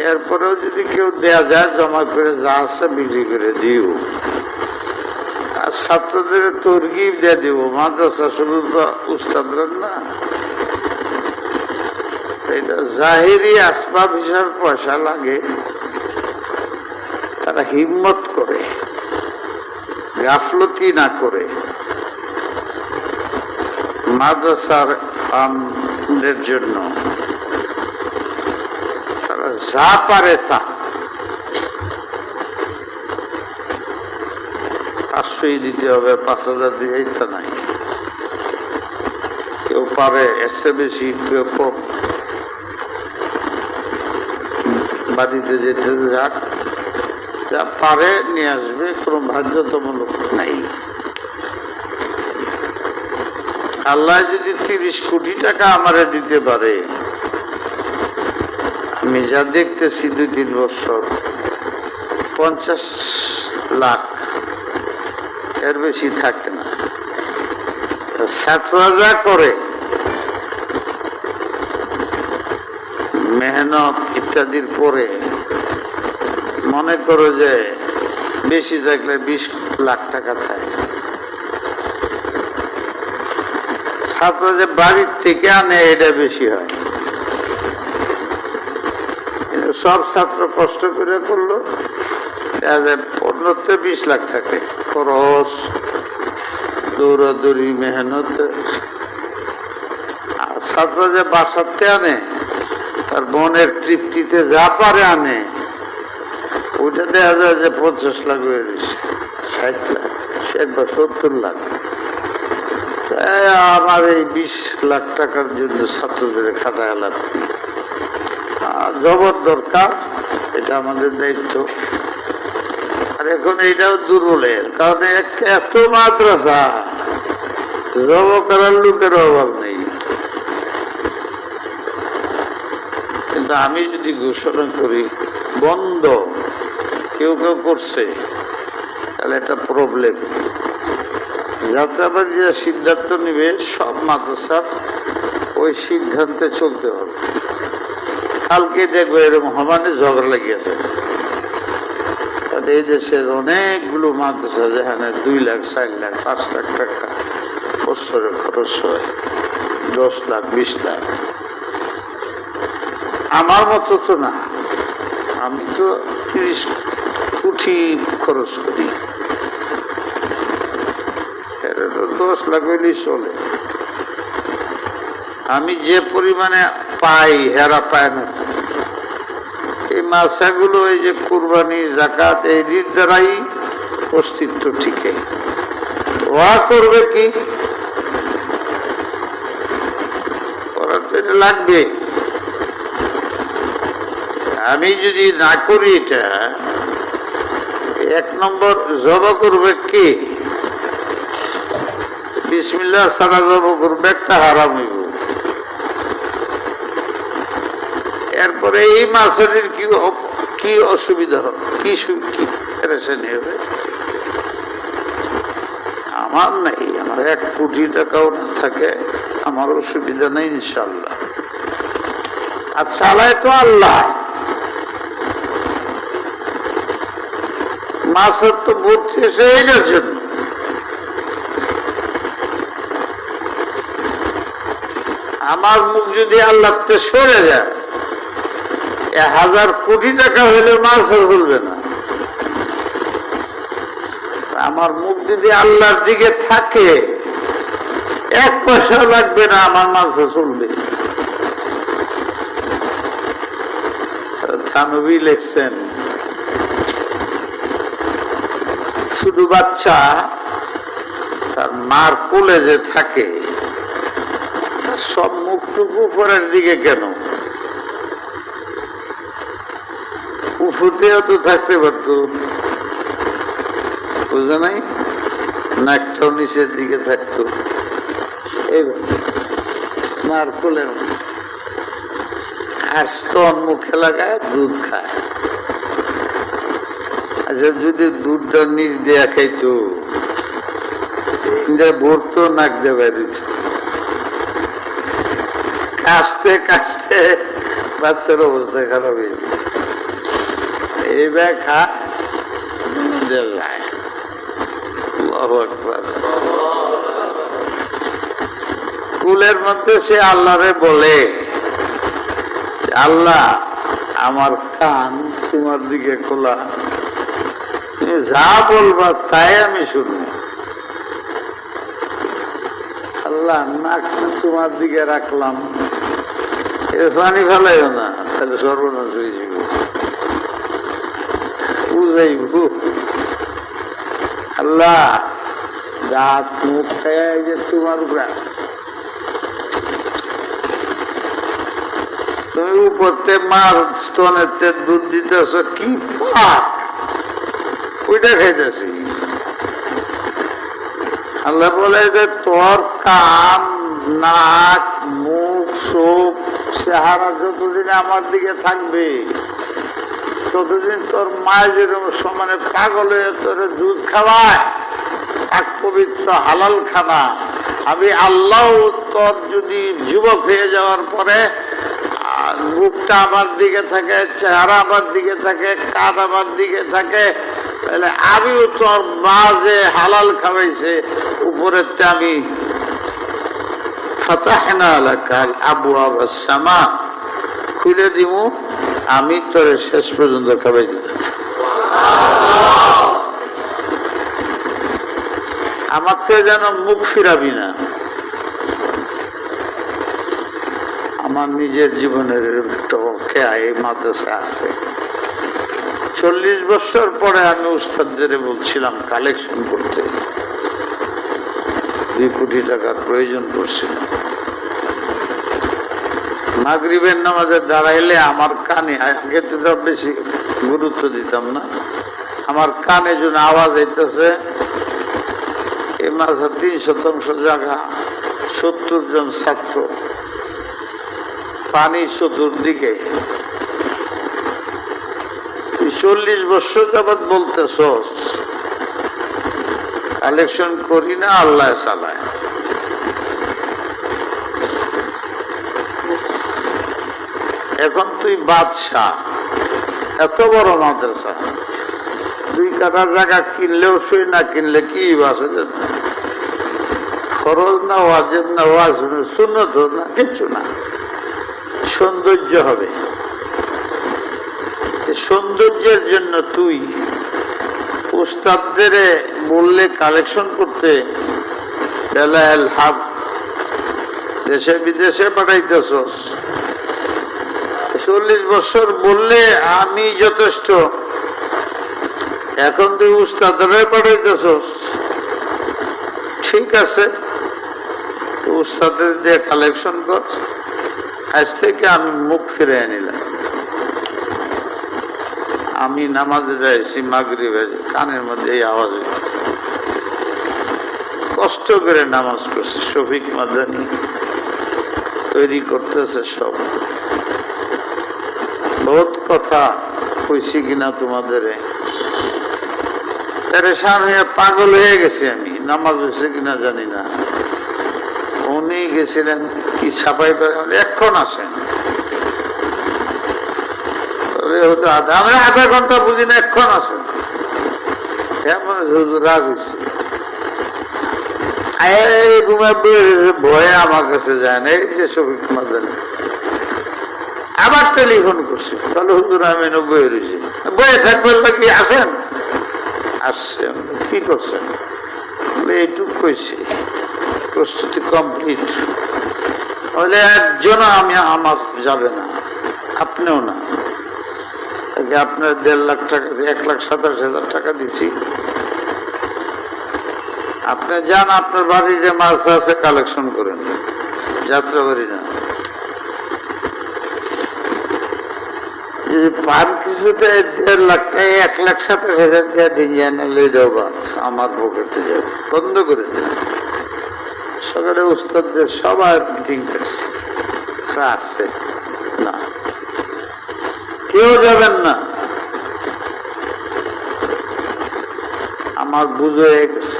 এরপরেও যদি কেউ দেয়া যায়, জমা করে যা আছে বিক্রি করে দিও। আর ছাত্রদের তরগিব দিয়ে দিব। মাদ্রাসা শুধু তো উস্তাদরা না, এটা জাহেরি আসবাব হিসাবে পয়সা লাগে। তারা হিম্মত করে, গাফলতি না করে, মাদ্রাসার ফান্ডের জন্য তারা যা পারে তা। 500 দিতে হবে, 5000 দিয়ে তা নাই। কেউ পারে এর চেয়ে বেশি, কেউ কম। বাড়িতে যেতে যাক, যা পারে নিয়ে আসবে, কোনো বাধ্যতামূলক নাই। আল্লাহ যদি 30 কোটি টাকা আমারে দিতে পারে, আমি যা দেখতেছি 2-3 বছর 50 লাখ, এর বেশি থাকে না। ছাত্ররা যা করে মেহনত ইত্যাদির পরে, মনে করো যে বেশি থাকলে 20 লাখ টাকা থাকে। ছাত্র যে বাড়ির থেকে আনে এটা বেশি হয়। সব ছাত্র কষ্ট করে করলো, 15-20 লাখ থাকে খরচ, দৌড়াদৌড়ি, মেহনত। আর ছাত্র যে বাসাতে আনে, তার বোনের তৃপ্তিতে যা পারে আনে, ওইটা দেখা যায় যে 50 লাখ হয়ে গেছে, 60 লাখ, 60 বা 70 লাখ। আমার এই 20 লাখ টাকার জন্য ছাত্রদের খাটায় লাভ কি? জবর দরকার, এটা আমাদের দায়িত্ব। আর এখন এইটাও দুর্বলের, কারণ এত মাদ্রাসা, জব করার লোকের অভাব নেই। কিন্তু আমি যদি ঘোষণা করি বন্ধ, কেউ কেউ করছে, তাহলে একটা প্রবলেম। যাত্রাবাড়ি যে সিদ্ধান্ত নিবে, সব মাদ্রাসার ওই সিদ্ধান্তে চলতে হবে। কালকে দেখবে এরকম সমানে ঝগড়া লাগিয়েছে। এই দেশের অনেকগুলো মাদ্রাসা যেখানে 2 লাখ, 4 লাখ, 5 লাখ টাকা বছরে খরচ হয়, 10 লাখ, 20 লাখ। আমার মতো তো না, আমি তো 30 কোটি খরচ করি, 10 লাখ হইলেই চলে। আমি যে পরিমাণে পাই, হেরা পায় না। এই মাসাগুলো, এই যে কুরবানি, জাকাত, এই দ্বারাই অস্তিত্ব ঠিকে। ওয়া করবে কি? করার তো এটা লাগবে। আমি যদি না করি এটা, 1 নম্বর জবা করবে কি? বিসমিল্লাহ ছাড়া জবা করবে, একটা হারাম হইব। এরপরে এই মাছের কি অসুবিধা হবে, কি পেরেশানি হবে? আমার নাই, আমার 1 কোটি টাকাও না থাকে, আমার অসুবিধা নেই ইনশাল্লাহ। আর চালায় তো আল্লাহ। মাছের তো ভর্তি এসে এটার জন্য। আমার মুখ যদি আল্লাহতে সরে যায়, 1000 কোটি টাকা হলে মাছ চলবে না। আমার মুখ যদি আল্লাহর দিকে থাকে, 1 পয়সা লাগবে না, আমার মাছ চলবে। থানবী লিখছেন, ছোট বাচ্চা তার মার কোলে যে থাকে, তার সব মুখটুকু উপরের দিকে কেন? উফুতেও তো থাকতে পারতো, বুঝে নাই? নাকটাও নিচের দিকে থাকতো। এইবার মার কোলের আর স্তন মুখে লাগায় দুধ খায়। আচ্ছা, যদি দুধটা নিচ দেয়া খাইতো, ভরতো, নাক দিয়ে বেরিত, কাশতে কাশতে বাচ্চার অবস্থা খারাপ হয়ে যেত। এই ব্যাখ্যা যায়। কুলের মধ্যে সে আল্লাহরে বলে, আল্লাহ আমার কান তোমার দিকে খোলা, তুমি যা বলবা তাই আমি শুনবো। আল্লাহ নাকটা তোমার দিকে রাখলাম, এর পানি ফেলাইও না, তাহলে সর্বনাশ হয়ে যাব। বুঝাইব আল্লাহ দাঁত মুখ খায় যে তোমার উপরে, তুমি উপরতে মার স্তনের দুধ দিতেছ, কি পাক ওইটা খাইতেছি। আল্লাহ বলে যে তোর কান, নাক, মুখ, চোখ, চেহারা যতদিন আমার দিকে থাকবে, ততদিন তোর মায়ের যেরকম সমানে পাগল হয়ে তোর দুধ খাওয়ায়, এক পবিত্র হালাল খানা। আমি আল্লাহ তোর যদি যুবক হয়ে যাওয়ার পরে মুখটা আমার দিকে থাকে, চেহারা আমার দিকে থাকে, কাঁধ আমার দিকে থাকে, তাহলে আমিও তোর মা যে হালাল খাওয়াইছে উপরের আমি ফাতাহনা লাকাল আবওয়াব আস-সামা, খুলে দিব, আমি তোরে শেষ পর্যন্ত খাওয়াই দিতাম। আমার থেকে যেন মুখ ফিরাবি না। আমার নিজের জীবনের এই মাদ্রাসা আছে। 40 বছর পরে আমি উস্তাদদের বলছিলাম কালেকশন করতে, 2 কোটি টাকার প্রয়োজন পড়ছিল। মাগরিবের নামাজে দাঁড়াইলে আমার কানে, আগে তো বেশি গুরুত্ব দিতাম না, আমার কানে যেন আওয়াজ হইতেছে এই মাসে 3% জায়গা, 70 জন ছাত্র, পানি চতুর্দিকে। 40 বছর যাবৎ বলতেছ কালেকশন করি না, আল্লাহ চালায়। এখন তুই বাদশাহ, এত বড় মাদ্রাসা, 2 কাঠা জায়গা কিনলেও সই, না কিনলে কি বাসে, খরচ না, ওয়াজিব না, ওয়াজিব সুন্নত না, কিচ্ছু না, সৌন্দর্য হবে। সৌন্দর্যের জন্য তুই উস্তাদদের বললে কালেকশন করতে, বেলায়েল হাব দেশে বিদেশে পাঠাইতেছস। 40 বছর বললে আমি যথেষ্ট, এখন তুই উস্তাদরাই পাঠাইতেছস। ঠিক আছে, উস্তাদের দিয়ে কালেকশন কর। আজ থেকে আমি মুখ ফিরে নিলাম। আমি নামাজে যাইছি, মাগরিবে কানের মধ্যে এই আওয়াজ হইতে, কষ্ট করে নামাজ করছি। শফিক মাদানি তৈরি করতেছে সব। বহুত কথা কইছি কিনা তোমাদের, পেরেশান হয়ে পাগল হয়ে গেছি আমি। নামাজ হয়েছে কিনা জানি না। উনি গেছিলেন কি ছাপাই করে, এখন আসেন, আমরা আধা ঘন্টা বুঝি না, এখন আসেন। রাগ হয়েছে, ভয়ে আমার কাছে যায় না। এই যে শফিক মাদানি আবার টেলিফোন করছি, তাহলে হুজুর আমি বয়ে রয়েছি, বয়ে থাকবেন নাকি, আসেন। আসছেন, কি করছেন? এইটুক কইছি, প্রস্তুতি কমপ্লিট। বলে একজন আমি আমার যাবে না, আপনিও না। আপনার 1.5 লাখ টাকা, 1,27,000 টাকা দিছি, আপনি যান, আপনার বাড়ি যে মাছ আছে কালেকশন করেন, যাত্রা বাড়ি না। পান কিছুতে 1.5 লাখ টাকা, 1,27,000 টাকা দিয়ে আমার পকেটে যাবে, বন্ধ করে দেন। সকালে উস্তাদদের সবার মিটিং করছে, আছে না, কেউ যাবেন না। আমার বুঝ হয়ে গেছে,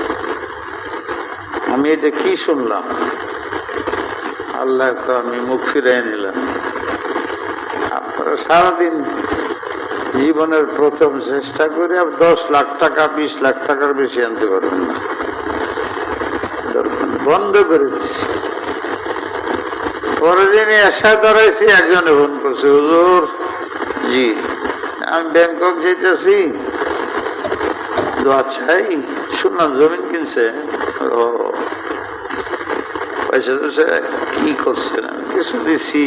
আমি এটা কি শুনলাম। আল্লাহ, আমি মুখ ফিরাই নিলাম। আপনারা সারাদিন জীবনের প্রথম চেষ্টা করে 10 লাখ টাকা, 20 লাখ টাকার বেশি আনতে পারবেন না, বন্ধ করে দিচ্ছি। পরের দিন এসে দাঁড়াইছি, একজনে ফোন করছে, হুজুর জি আমি ব্যাংকক যেতেছি, দোয়া চাই। শুনলাম জমিন কিনছে, ও পয়সা টয়সা কি করছেন? কিছু দিছি,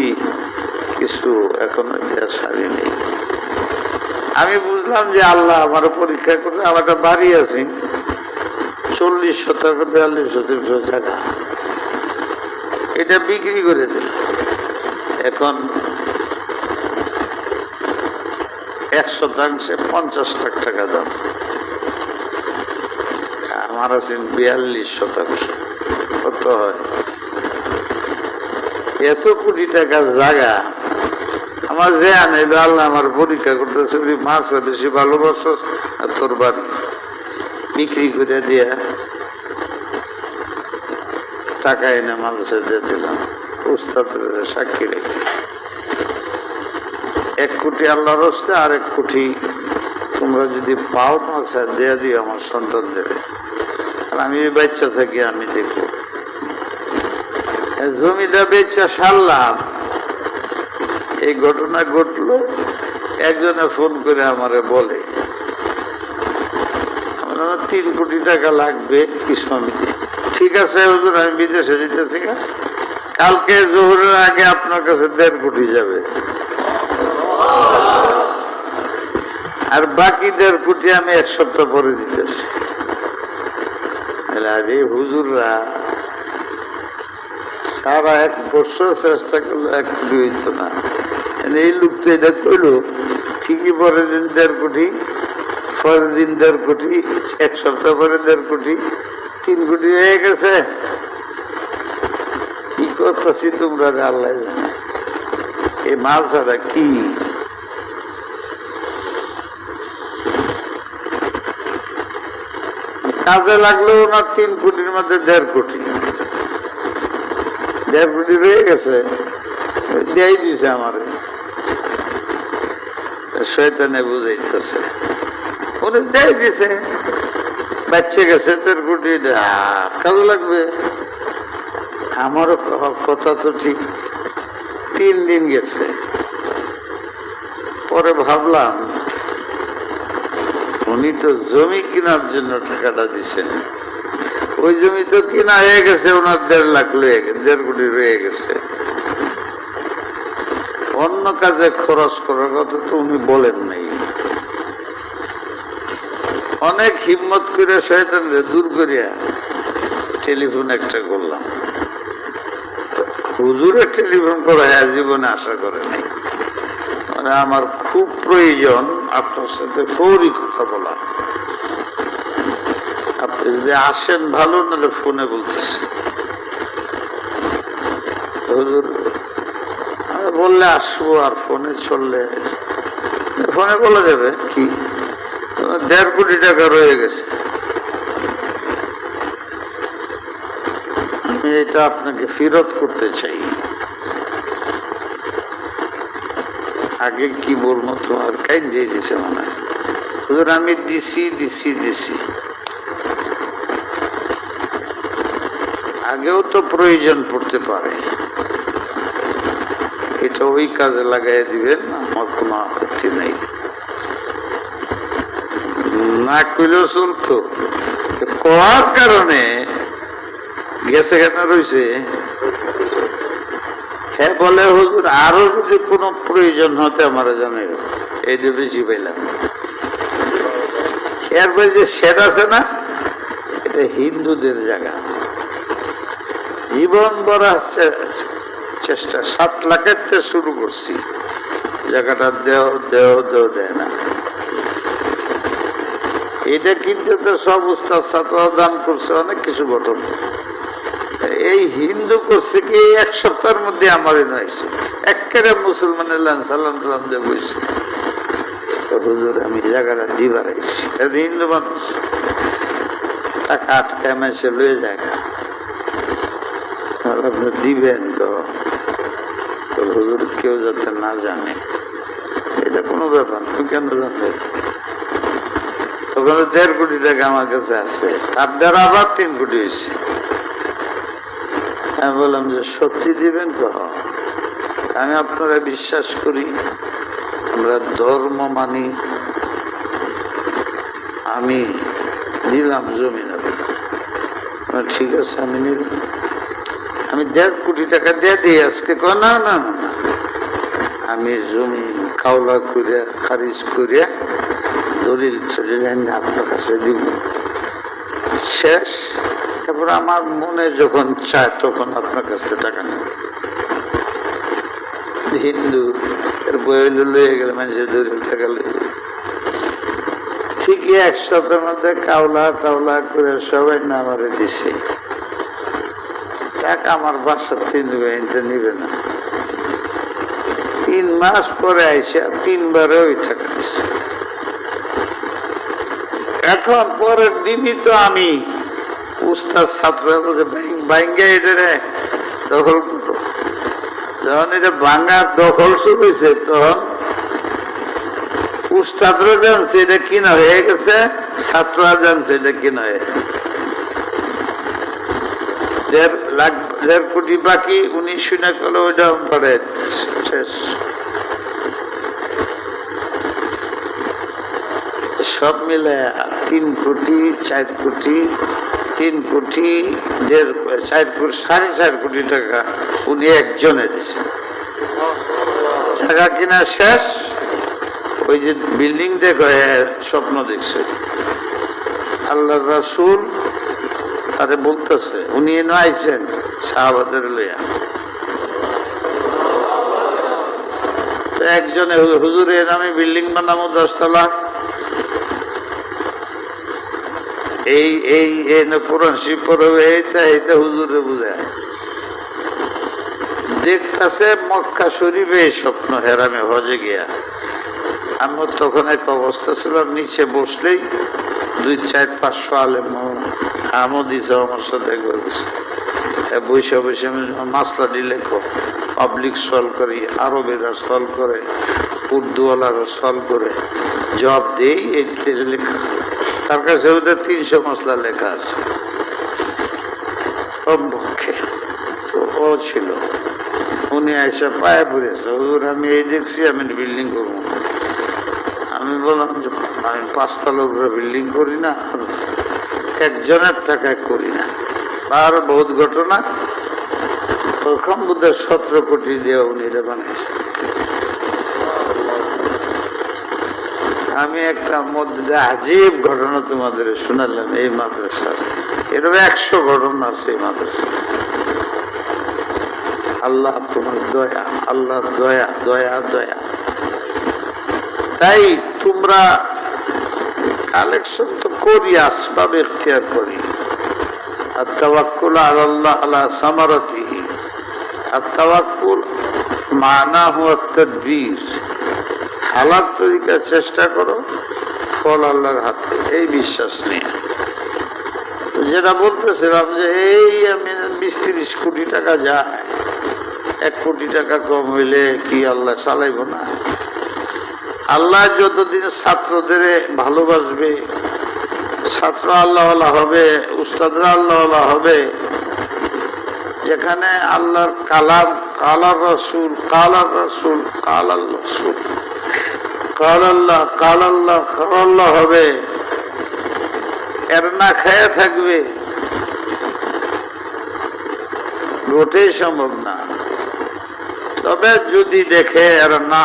কিছু এখনো দেওয়ার সারি নেই। আমি বুঝলাম যে আল্লাহ আমার পরীক্ষা করতে। আমার একটা বাড়ি আছে 40 শতাংশ 42 শতাংশ জায়গা, এটা বিক্রি করে দিল। এখন 1 শতাংশে 50 লাখ টাকা দাম। আমার আছেন 42 শতাংশ, কত হয়? এত কোটি টাকার জায়গা আমার যে আনে, আল্লাহ আমার পরীক্ষা করতেছে, মাছ বেশি ভালোবাসো, তোর বাড়ি বিক্রি করে দিয়া টাকা এনে মানুষে দিয়ে দিলাম, উস্তাদের সাক্ষী রেখে। 1 কোটি আল্লাহর হস্তে, আর 1 কোটি তোমরা যদি পাও মাছ দিয়ে দিও আমার সন্তানদের। আমি বাচ্চা থাকি, আমি দেখবো। জমিটা বেচা সারলাম, এই ঘটনা ঘটলো। একজনে ফোন করে আমারে বলে 3 কোটি টাকা লাগবে কিছু। আমি ঠিক আছে হুজুর, আমি বিদেশে যেতেছি, কালকে জোহরের আগে আপনার কাছে 1.5 কোটি যাবে, আর বাকি 1.5 কোটি আমি 1 সপ্তাহ পরে দিতেছি। আরে হুজুররা সারা 1 বছর চেষ্টা করলো 1 কোটি হইত না, এই লোক তো এটা করলো ঠিকই, পরের দিন 1.5 কোটি, পরের দিন 1.5 কোটি, 1 সপ্তাহ পরে 1.5 কোটি, 3 কোটি হয়ে গেছে। কি করতেছি তোমরা আল্লাহ জানে। এই মাল ছাড়া কি কাজে লাগলো না? 3 কোটির মধ্যে 1.5 কোটি, 1.5 কোটি রয়ে গেছে, দেয় দিছে আমার। শয়তানে বুঝাইতেছে, উনি দেয় দিছে, বাচ্চা গেছে 1.5 কোটি, কাজে লাগবে। আমারও কথা তো ঠিক। 3 দিন গেছে, পরে ভাবলাম উনি তো জমি কেনার জন্য টাকাটা দিচ্ছেন, ওই জমি তো কিনা হয়ে গেছে, ওনার 1.5 লাখ লয়ে গেছে, 1.5 কোটি রয়ে গেছে। অন্য কাজে খরচ করার কথা তো উনি বলেন নাই। অনেক হিম্মত করে শয়তানরে দূর করিয়া টেলিফোন একটা করলাম। হুজুরে টেলিফোন করা জীবনে আশা করে নাই। মানে আমার খুব প্রয়োজন আপনার সাথে ফৌরি কথা বলা, আপনি যদি আসেন ভালো, নাহলে ফোনে বলতেছি। হুজুর বললে আসবো, আর ফোনে চললে ফোনে বলা যাবে কি 1.5 কোটি টাকা রয়ে গেছে, আমি এটা আপনাকে ফেরত করতে চাই। আগে কি বলবো, তোমার কাই দিয়ে দিছে মানে। হুজুর আমি দিছি, আগেও তো প্রয়োজন পড়তে পারে, এটা ওই কাজে লাগাই দিবেন, আমার কোনো আপত্তি নেই। না কইলেও চলতো, করার কারণে গেছে কেন রয়েছে। হ্যাঁ বলে হুজুর আরো যদি কোনো প্রয়োজন হতে আমার জানে, এই যে বেশি পাইলাম। এরপরে যে শেড আছে না, এটা হিন্দুদের জায়গা, জীবন ভর চেষ্টা 7 লাখের থেকে শুরু করছি, জায়গাটা দেও দেয় না। এটা কিন্তু তো সব উস্তাদ ছাত্র দান করছে, অনেক কিছু ঘটনা। এই হিন্দু করছে কি 1 সপ্তাহের মধ্যে আমারই নয়ছে, একেবারে মুসলমানের সালাম টালাম দিয়ে বইছে। হুজুর আমি জায়গাটা দিবার আইছি, হিন্দু মানুষ টাকা আটকায় মাসে লয়ে জায়গা আপনি দিবেন তো হুজুর কেউ যাতে না জানে, এটা কোনো ব্যাপার না। কেন জানবে? তখন 1.5 কোটি টাকা আমার কাছে আছে, তার দ্বারা আবার 3 কোটি হয়েছে। আমি বললাম যে সত্যি দিবেন তো? আমি আপনারা বিশ্বাস করি, আমরা ধর্ম মানি, আমি নিলাম জমি নেবেন। ঠিক আছে আমি নিলাম, আমি 1.5 কোটি টাকা দিয়ে দিই আজকে। না না না, আমি জমি কাওলা করিয়া খারিজ করিয়া দলিল আপনার কাছে দিব, শেষ। তারপর আমার মনে যখন চায় তখন আপনার কাছ থেকে টাকা নেব। হিন্দু এর বই লয়ে গেলে মানুষের দলিল টাকা লয়ে ঠিকই 1 সপ্তাহের মধ্যে কাওলা টাওলা করে সবাই না আমারে দিছে টাকা। আমার বাসা 3 নিবে না, 3 মাস পরে আইসা 3 বারে ওই টাকা দিছে। এখন পরের দিনই তো আমি উস্তাদ ছাত্র ভাঙ্গা এটা দখল করো। যখন এটা ভাঙ্গার দখল শুরু হয়েছে, তখন উস্তাদরা জানছে এটা কিনা হয়ে গেছে, ছাত্ররা জানছে এটা কিনা হয়ে গেছে। 1.5 কোটি বাকি, উনি শুনে করলে ওইটা পড়ে শেষ। সব মিলে 3 কোটি 4 কোটি 3 কোটি 4.5 কোটি টাকা উনি একজনে দিয়েছেন। জায়গা কিনা শেষ, ওই যে বিল্ডিং দেখো স্বপ্ন দেখছে। আল্লাহ রাসূল তারে বলতেছে, উনি এনে আইছেন সাহাবাদের লইয়া, একজনে হুজুর এর আমি বিল্ডিং বানাবো 10 তলা, এই কোরআন শরীফ পড়বে, এইটা হুজুরে বুঝায়। দেখতেছে মক্কা শরীফে এই স্বপ্ন হেরামে হজে গিয়া। আমার তখন এক অবস্থা ছিল, নিচে বসলেই 200-400-500 আলেম আমও দিছে আমার সাথে একবার গেছে। বসে বসে মাসলাটি লেখো, পাবলিক সলভ করি, আরবেরা সলভ করে, উর্দুওয়ালারা সলভ করে, জবাব দেই। এই লেখা তার কাছে ওদের 300 মশলা লেখা আছে কমপক্ষে। তো ও ছিল, উনি এসে পায়ে পড়েছে, হুজুর আমি এই দেখছি, আমি বিল্ডিং করবো। আমি বললাম যে আমি 5 তলার উপরে বিল্ডিং করি না, একজনের টাকায় করি না। আর বহুত ঘটনা, তখন বোধহয় 17 কোটি দিয়ে উনি এটা বানাইছে। আমি একটা মধ্যে আজীব ঘটনা তোমাদের শোনালাম এই মাদ্রাসার, এরকম 100 ঘটনা আছে এই মাদ্রাসা। আল্লাহ তোমার দয়া, আল্লাহ দয়া দয়া দয়া। তাই তোমরা কালেকশন তো করি, আসবাব ইখতিয়ার করি। التوكل على الله على ثمرته, التوكل معناه التدبير, হালাল তরিকা চেষ্টা করো, ফল আল্লাহর হাতে, এই বিশ্বাস নিয়ে। যেটা বলতেছিলাম যে এই আমি 20-30 কোটি টাকা যায়, 1 কোটি টাকা কম হইলে কি আল্লাহ চালাইব না? আল্লাহ যতদিন ছাত্রদের ভালোবাসবে, ছাত্র আল্লাহওয়ালা হবে, উস্তাদরা আল্লাহওয়ালা হবে, যেখানে আল্লাহর কালাম কালার রাসূল কালার রাসূল কালার রাসূল কাল আল্লাহ কাল আল্লাহ কাল আল্লাহ হবে, এর না খেয়ে থাকবে, মোটেই সম্ভব না। তবে যদি দেখে এর না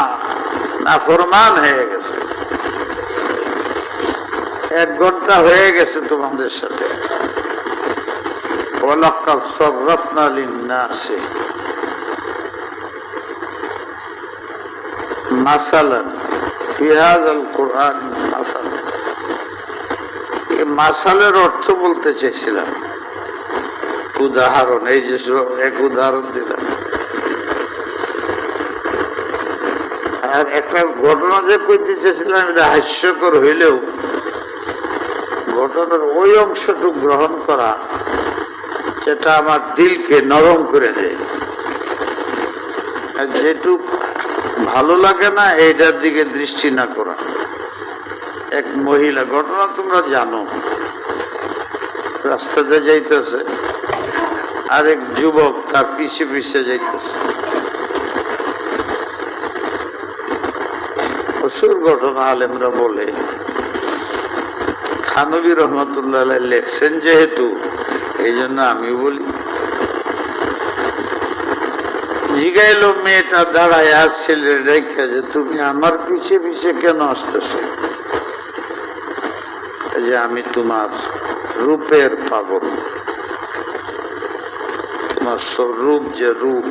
ফরমান হয়ে গেছে, 1 ঘন্টা হয়ে গেছে তোমাদের সাথে, ওয়ালাকাদ সাররাফনা লিন-নাসি মাসালান ফি হাযাল কুরআন মাসালান। এই মাসালের অর্থ বলতে চাইছিলাম, উদাহরণ। এই যে এক উদাহরণ দিলাম, আর একটা ঘটনা যে কইতে চেয়েছিলাম, এটা হাস্যকর হইলেও ঘটনার ওই অংশটুকু গ্রহণ করা যেটা আমার দিলকে নরম করে দেয়, আর যেটুক ভালো লাগে না এইটার দিকে দৃষ্টি না করা। এক মহিলা, ঘটনা তোমরা জানো, রাস্তাতে যাইতেছে, আরেক যুবক তার পিছে পিছে যাইতেছে। প্রচুর ঘটনা আলেমরা বলে, থানভী রহমতুল্লাহ লেখছেন যেহেতু, এই জন্য আমি বলি। জিগাইল মেয়েটা দাঁড়ায় ছেলে রেখে যে তুমি আমার পিছে পিছে কেন আসতেছো? যে আমি তোমার রূপের পাগল, তোমার রূপ যে রূপ,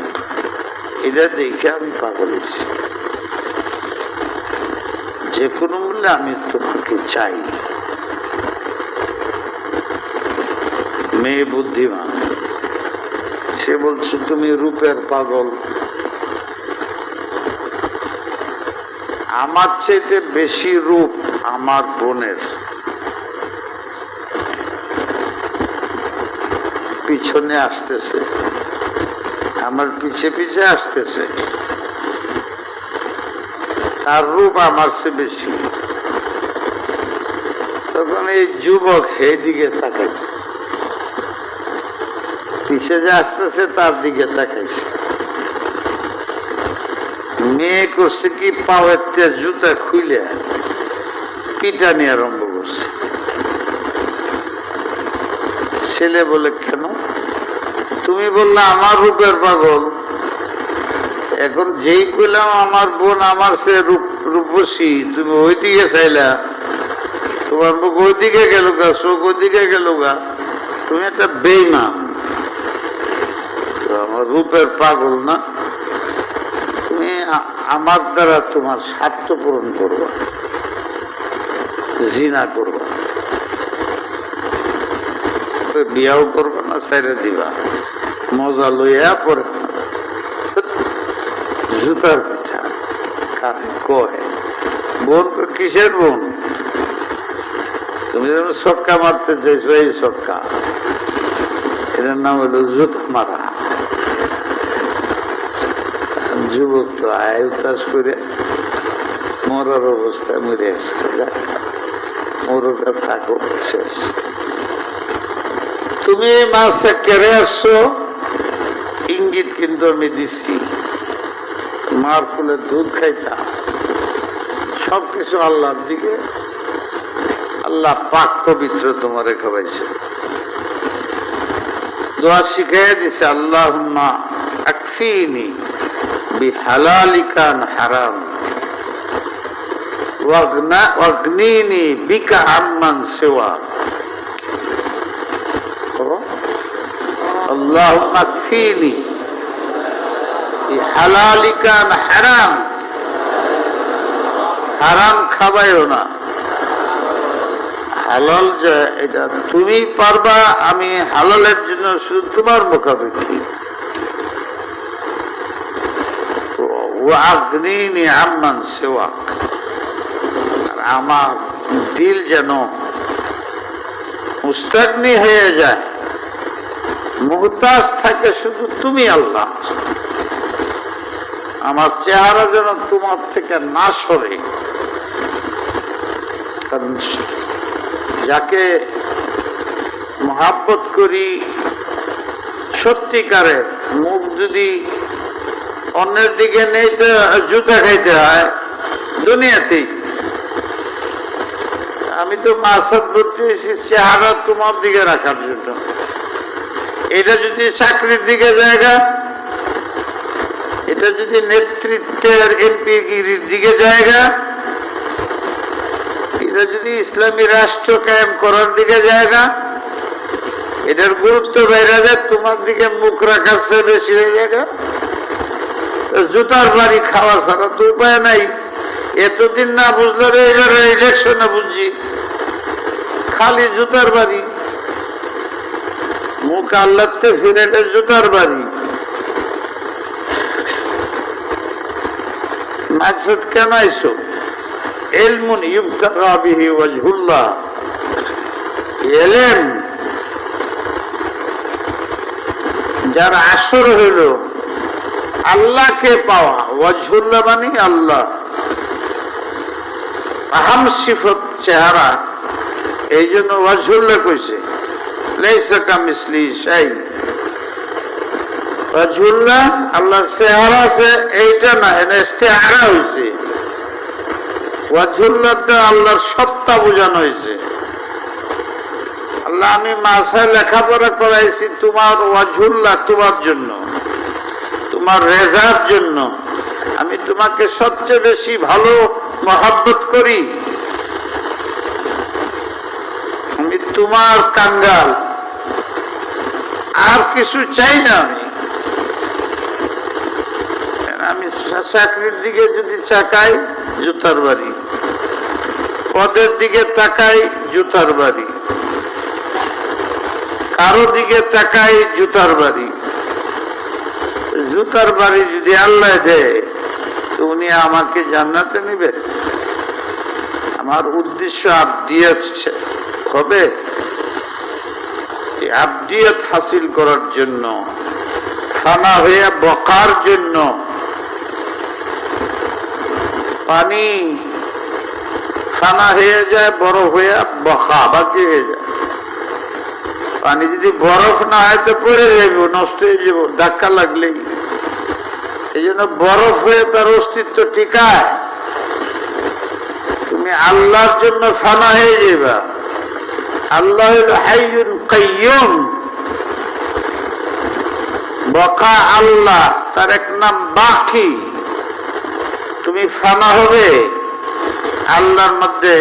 এটা দেখে আমি পাগল হয়েছি, যে কোনো মূল্যে আমি তোমাকে চাই। মেয়ে বুদ্ধিমান, সে বলছে তুমি রূপের পাগল, আমার চাইতে বেশি রূপ আমার বোনের, পিছনে আসতেছে, আমার পিছে পিছে আসতেছে, তার রূপ আমার চেয়ে বেশি। তখন এই যুবক সেই দিকে তাকাইছে, পিছে যে আসতেছে তার দিকে তাকাইছে। মেয়ে করছে কি, পাওয়ের জুতা খুলে পিটানি আরম্ভ করছে। ছেলে বলে, কেন? তুমি বললে আমার রূপের পাগল, এখন যেই কইলাম আমার বোন আমার সে রূপসী, তুমি ওই দিকে চাইলা, তোমার মুখ ওই দিকে গেল গা, চোখ ওই দিকে গেল গা, তুমি একটা বেঈমান। আমার রূপের পাগল না, তুমি আমার দ্বারা তোমার স্বার্থ পূরণ করবা, জিনা করবা, বিয়াও করবা না, ছেড়ে দিবা, মজা লইয়া পরে জুতার পিঠা কারে কয়। বোন কিসের বোন? তুমি যেন ছক্কা মারতে চাইছো, এই ছক্কা, এটার নাম হলো জুতা মারা। যুবক তো আয় উতাস করে মরার অবস্থায় মরে আসে, মরুটা থাকো শেষ। তুমি মাছে কেড়ে আসছো, ইঙ্গিত কিন্তু আমি দিচ্ছি, মার ফুলের দুধ খাইতা, সবকিছু আল্লাহর দিকে, আল্লাহ পাক পবিত্র তোমারে খাওয়াইছে, দোয়া শিখাই দিছে, আল্লাহুম্মা আকফিনি বিহালালিকা আন হারাম ওয়াগনিনি বিকা আম্মান সিওয়া। আল্লাহুম্মা আকফিনি বিহালালিকা আন হারাম, হারাম খাবাইও না, হালাল যে এটা তুমি পারবা, আমি হালালের জন্য শুধু তোমার মুখাপেক্ষী। ওয়াগনিনি আম্মান সিওয়াক, আমার দিল যেন মুস্তাগনি হয়ে যায়, মুহতাজ থাকে শুধু তুমি আল্লাহ, আমার চেহারা যেন তোমার থেকে না সরে। কারণ যাকে মহাব্বত করি সত্যিকারে, মুখ যদি অন্যের দিকে নেই তো জুতা খাইতে হয় দুনিয়াতেই। আমি তো মাসাদ ভর্তি হয়েছি চেহারা তোমার দিকে রাখার জন্য। এটা যদি চাকরির দিকে জায়গা, এটা যদি নেতৃত্বের এমপি গিরির দিকে জায়গা, এটা যদি ইসলামী রাষ্ট্র কায়েম করার দিকে জায়গা, এটার গুরুত্ব বাইরে যায়, তোমার দিকে মুখ রাখার চেয়ে বেশি হয়ে জায়গা। জুতার বাড়ি খাওয়া ছাড়া তো উপায় নাই। এতদিন না বুঝলে এবারে ইলেকশনে বুঝছি, খালি জুতার বাড়ি, মুখ আল্লাহতে ফিরে জুতার বাড়ি। মাকসাদ কেন আইসো? ইলমুন ইবতাগা বিহি ওয়াজহুল্লাহ, ইলম যার আসর হইল আল্লাহকে পাওয়া, ওয়াজহুল্লাহ মানে আল্লাহ, আহাম সিফত চেহারা, এই জন্য ওয়াজহুল্লাহ কইছে, লাইসা কামিসলি শাই। ওয়াজহুল্লাহ আল্লাহর চেহারা আছে এইটা না, এটা ইস্তেআরা হইছে। ওয়াজহুল্লাহটা আল্লাহর সত্তা বোঝানো হয়েছে। আল্লাহ আমি মাসায় লেখাপড়া করাইছি তোমার ওয়াজহুল্লাহ, তোমার জন্য, তোমার রেজার জন্য। আমি তোমাকে সবচেয়ে বেশি ভালো মহব্বত করি, আমি তোমার কাঙ্গাল, আর কিছু চাই না। আমি চাকরির দিকে যদি তাকাই জুতার বাড়ি, পদের দিকে তাকাই জুতার বাড়ি, কারো দিকে তাকাই জুতার বাড়ি। জুতার বাড়ি যদি আল্লাহ দেয় তো উনি আমাকে জান্নাতে নেবে। আমার উদ্দেশ্য আবদিয়ত হবে, আবদিয়ত হাসিল করার জন্য, ফানা হয়ে বকার জন্য। পানি ফানা হয়ে যায়, বরফ হয়ে বকা বাকি হয়ে যায়। পানি যদি বরফ না হয় তো পড়ে যাবে, নষ্ট হয়ে যাব ধাক্কা লাগলেই। এই জন্য বরফ হয়ে তার অস্তিত্ব টিকায়। তুমি আল্লাহর জন্য ফানা হয়ে যাবা, আল্লাহ হলো হাইয়ুন কাইয়ুম, বকা আল্লাহ, তার এক নাম বাকি। তুমি ফানা হবে, আল্লাহর মধ্যে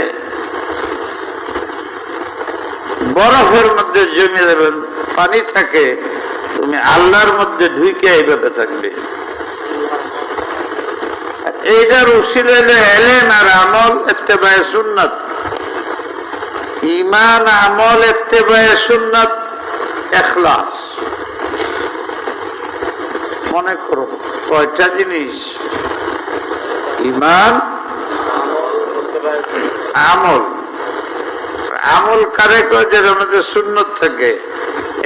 বরফের মধ্যে জমে দেবেন, পানি থাকে, তুমি আল্লাহর মধ্যে ঢুকে এইভাবে থাকবে। এইটার উসিলে এলেম আর আমল ইত্তেবায়ে সুন্নাত, ঈমান আমল ইত্তেবায়ে সুন্নাত, ইখলাস। মনে করো কয়টা জিনিস? ঈমান, আমল। আমল কারে কয়? যেটা মধ্যে সুন্নত থাকে,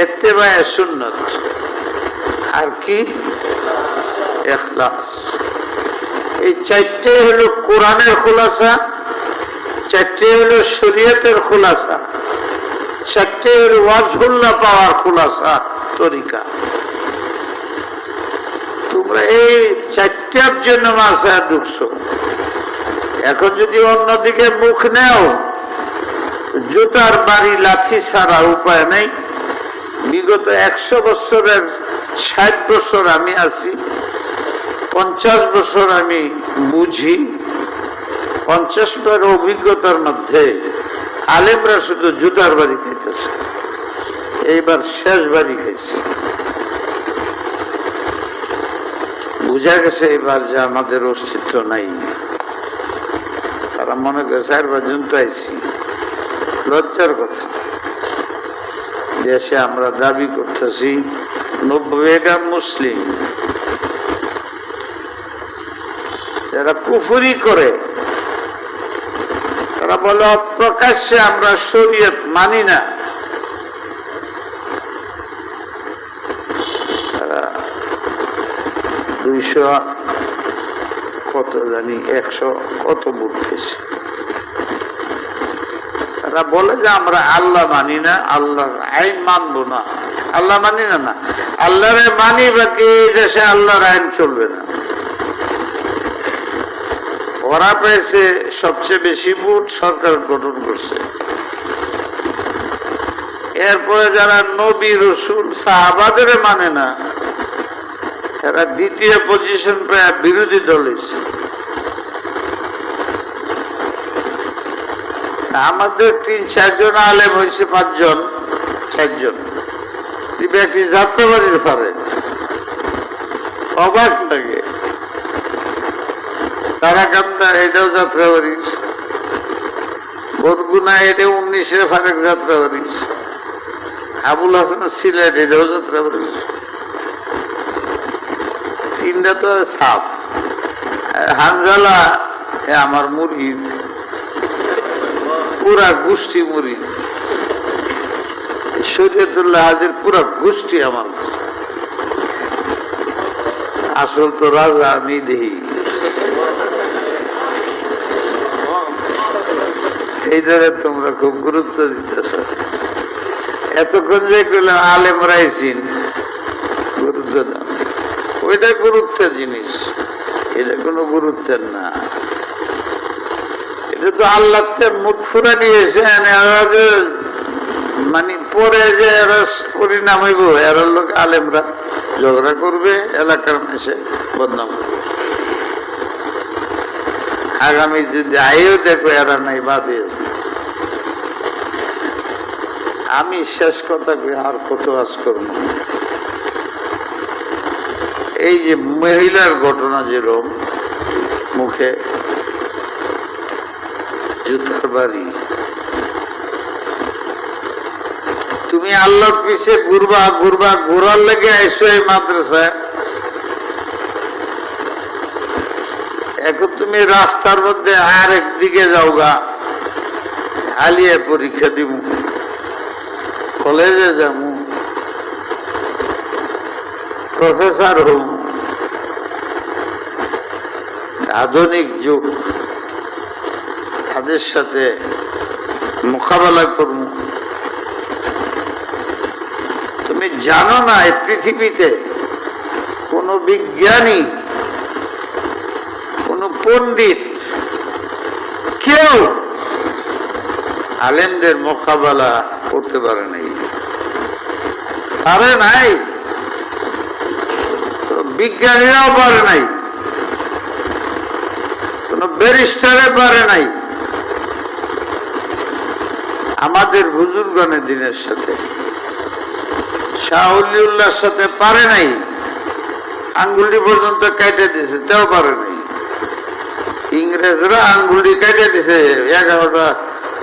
ইত্তেবায়ে সুন্নত। আর কি? ইখলাস। এই চারটে হলো কোরআনের খুলাসা, চারটে হলো শরীয়তের খুলাসা, চারটে হলো ওয়াজহুল্লাহ পাওয়ার খুলাসা, তরিকা। তোমরা এই চারটার জন্য মাসায় ঢুকছো। এখন যদি অন্যদিকে মুখ নেও, জুতার বাড়ি লাঠি ছাড়া উপায় নেই। বিগত 100 বছরের 60 বছর আমি আছি, 50 বছর আমি বুঝি। 50টার অভিজ্ঞতার মধ্যে আলেমরা শুধু জুতার বাড়ি খাইতেছে। এইবার শেষ বাড়ি খাইছি। বুঝা গেছে এবার যে আমাদের অস্তিত্ব নাই। তারা মনে করছে আর পর্যন্ত আইছি। লজ্জার কথা, দেশে আমরা দাবি করতেছি 90টা মুসলিম, যারা কুফরি করে, তারা বলে অপ্রকাশ্যে আমরা শরীয়ত মানি না। তারা 200 কত জানি 100 কত ভোট পেয়েছে। তারা বলে যে আমরা আল্লাহ মানি না, আল্লাহর আইন মানবো না। আল্লাহ মানি না, না আল্লাহরে মানি, বাকি দেশে আল্লাহর আইন চলবে না। ওরা পেয়েছে সবচেয়ে বেশি ভোট, সরকার গঠন করছে। এরপরে যারা নবী রসুল সাহাবাদের মানে না, তারা দ্বিতীয় পজিশন পেয়ে বিরোধী দল হয়েছে। আমাদের 3-4 জন আলেম হয়েছে, 5 জন 4 জন। একটি যাত্রাবাড়ির ফারে অবাক লাগে। তারাকান্দা এটাও যাত্রাবাড়ি, বরগুনা এটাও 19-এর ফারেক যাত্রাবাড়ি, আবুল হাসান সিলেট এটাও যাত্রাবাড়ি। 3টা তো সাপ। হানজালা আমার মুরগির পুরা গোষ্ঠী মুড়ি, শরীয়তুল্লাহ হাজির পুরা গোষ্ঠী আমার। আসল তো রাজা আমি দেহি। এইটারে তোমরা খুব গুরুত্ব দিতেছ। এতক্ষণ যে করলাম আলেম রাইছিন, গুরুত্ব দাও। ওইটা গুরুত্বের জিনিস, এটা কোনো গুরুত্বের না। এটা তো আল্লাহ মুখ ফুরা নিয়েছে, মানে পরে যে এরা পরিণাম হইব, এরা লোক আলেমরা ঝগড়া করবে, এলাকার মেসে বদনাম করবে। আগামী যদি আইও দেখো এরা নাই বাদে। আমি শেষ কথা আর কত আজ করব। এই যে মহিলার ঘটনা, যেরকম মুখে জুতার বাড়ি, তুমি আল্লাহর পিছে ঘুরবা ঘুরবা, ঘোরার লেগে আইসো এই মাদ্রাসায়। এখন তুমি রাস্তার মধ্যে আর একদিকে যাওগা, আলিয়া পরীক্ষা দিব, কলেজে যাব, প্রফেসর হব, আধুনিক যুগ, তাদের সাথে মোকাবেলা করব। তুমি জানো না এই পৃথিবীতে কোন বিজ্ঞানী, কোন পণ্ডিত, কেউ আলেমদের মোকাবেলা করতে পারে নাই, পারে নাই, বিজ্ঞানীরাও পারে নাই, কোন ব্যারিস্টারে পারে নাই। আমাদের বুজুর্গণের দিনের সাথে শাহ ওলিউল্লাহর সাথে পারে নাই, আঙ্গুলটি পর্যন্ত কেটে দিছে, তাও পারে নাই। ইংরেজরা আঙ্গুলটি কেটে দিছে, 11টা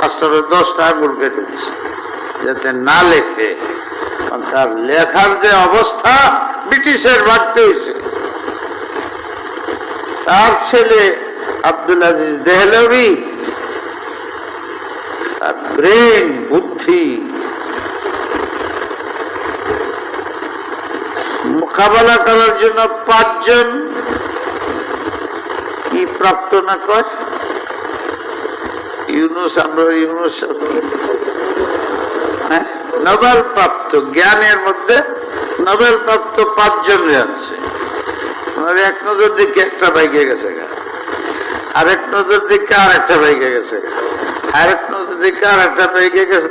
5টা 10টা আঙ্গুল কেটে দিছে যাতে না লেখে। তার লেখার যে অবস্থা ব্রিটিশের ভাবতে হয়েছে। তার ছেলে আব্দুল আজিজ দেহলভি, তার ব্রেন, বুদ্ধি মোকাবেলা করার জন্য 5 জন কি প্রাপ্ত না কয় ইউনুস, আমরা ইউনুস নোবেল প্রাপ্ত জ্ঞানের মধ্যে নোবেল প্রাপ্ত 5 জন আছে। এক নজর দিকে একটা বাইকে গেছে, আরেক নজর দিকে আর একটা বাইকে গেছে, আরেক নজর দিকে আর একটা বাইকে গেছে,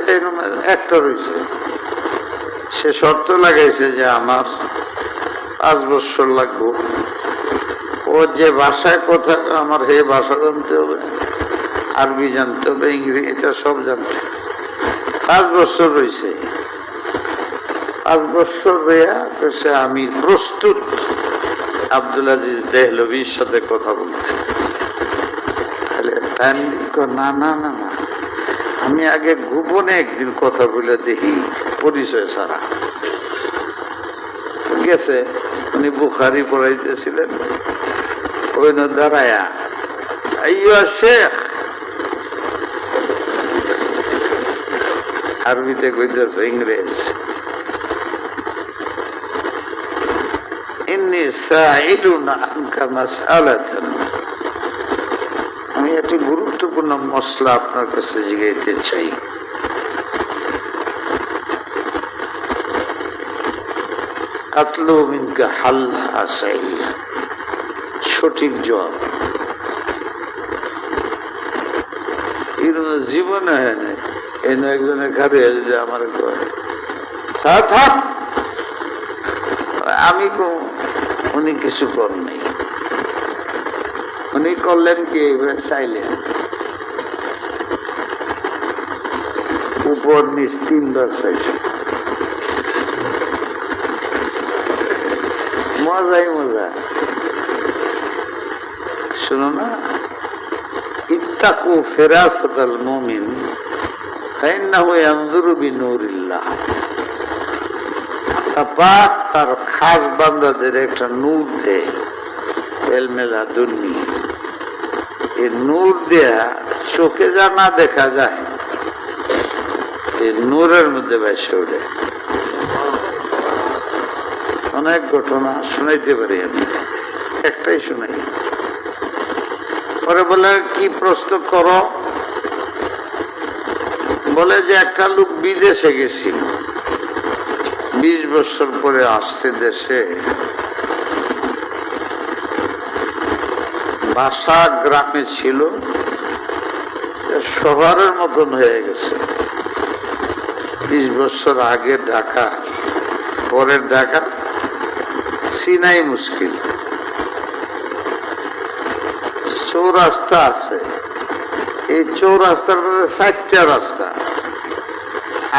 একটা রয়েছে। সে শর্ত লাগাইছে যে আমার 5 বছর লাগবো, ও যে ভাষায় কথা আমার হে ভাষা জানতে হবে, আরবি জানতে হবে, ইংরেজি, এটা সব জানতে। 5 বছর রয়েছে। 5 বছর রয়েছে আমি প্রস্তুত আব্দুল আজিজ দেহলভির সাথে কথা বলতে। তাহলে না না না না, আমি আগে গোপনে একদিন কথা বলে দেখি, পরিচয় ছাড়া। গেছে, উনি বুখারি পড়াইতেছিলেন, ওই না দাঁড়ায়া, আইয়া শেখ, আরবিতে কইতেছে ইংরেজ, ইন্নী সাইলুন আনকা মাসআলাতান, আমি একটি গুরুত্বপূর্ণ মসলা আপনার কাছে জিজ্ঞাইতে চাই। আতলু মিনকা হাল আসাই, সঠিক জবাব। জীবনে এনে একজনে খারে যে আমার থাক, আমি উনি কিছু করেন, উনি করলেন কি চাইলেন উপর নিচ 3 বার চাইছে। মজাই মজা, শুনো না, ইত্তাকু ফিরাসাতাল মুমিন ফাইন্নাহু ইয়ানজুরু বিনূরিল্লাহ। পাক তার খাস বান্দাদের একটা নূর দেয়, ইলমে লাদুন্নি। এই নূর দেয়া চোখে যা না দেখা যায়, এই নূরের মধ্যে ভেসে ওঠে। অনেক ঘটনা শুনাইতে পারি আমি, একটাই শুনাই। পরে বলে কি প্রশ্ন করো? বলে যে একটা লোক বিদেশে গেছিল, 20 বছর পরে আসছে দেশে, ভাষা গ্রামে ছিল, শহরের মতন হয়ে গেছে। 20 বছর আগে ঢাকা, পরের ঢাকা চিনাই মুশকিল। চৌরাস্তা আছে, এই চৌরাস্তার মধ্যে 4টা রাস্তা।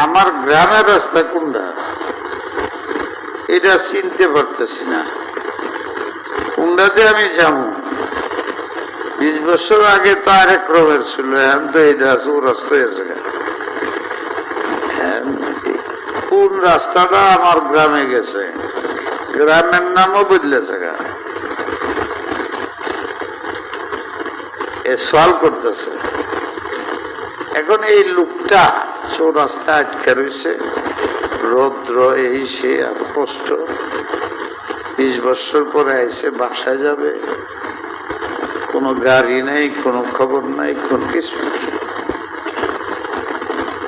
আমার গ্রামের রাস্তা কোনটা এটা চিনতে পারতেছি না, কোনটাতে আমি যাবো। 20 বছর আগে তো আরেক রকমের ছিল, এখন তো এটা চৌরাস্তা আছে। কোন রাস্তাটা আমার গ্রামে গেছে, গ্রামের নামও বদলেছে। সওয়াল করতেছে। এখন এই লোকটা চৌরাস্তা আটকে রয়েছে, রৌদ্র, এই সে আর কষ্ট। 20 বছর পরে আইসে বাসায় যাবে, কোনো গাড়ি নাই, কোনো খবর নাই, কোন কিছু।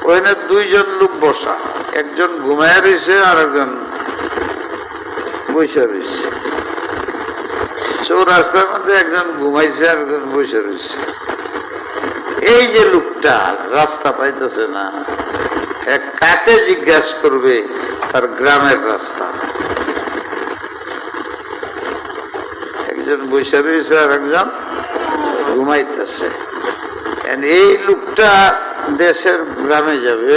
ওখানে 2 জন লোক বসা, একজন ঘুমায় রয়েছে আর একজন বসে রয়েছে। চৌরাস্তার মধ্যে একজন ঘুমাইছে আর একজন বসে রয়েছে। এই যে লোকটা রাস্তা পাইতেছে না, কাকে জিজ্ঞাসা করবে? তার গ্রামের রাস্তা। একজন বসে রয়েছে আর একজন ঘুমাইতেছে। এই লোকটা দেশের গ্রামে যাবে,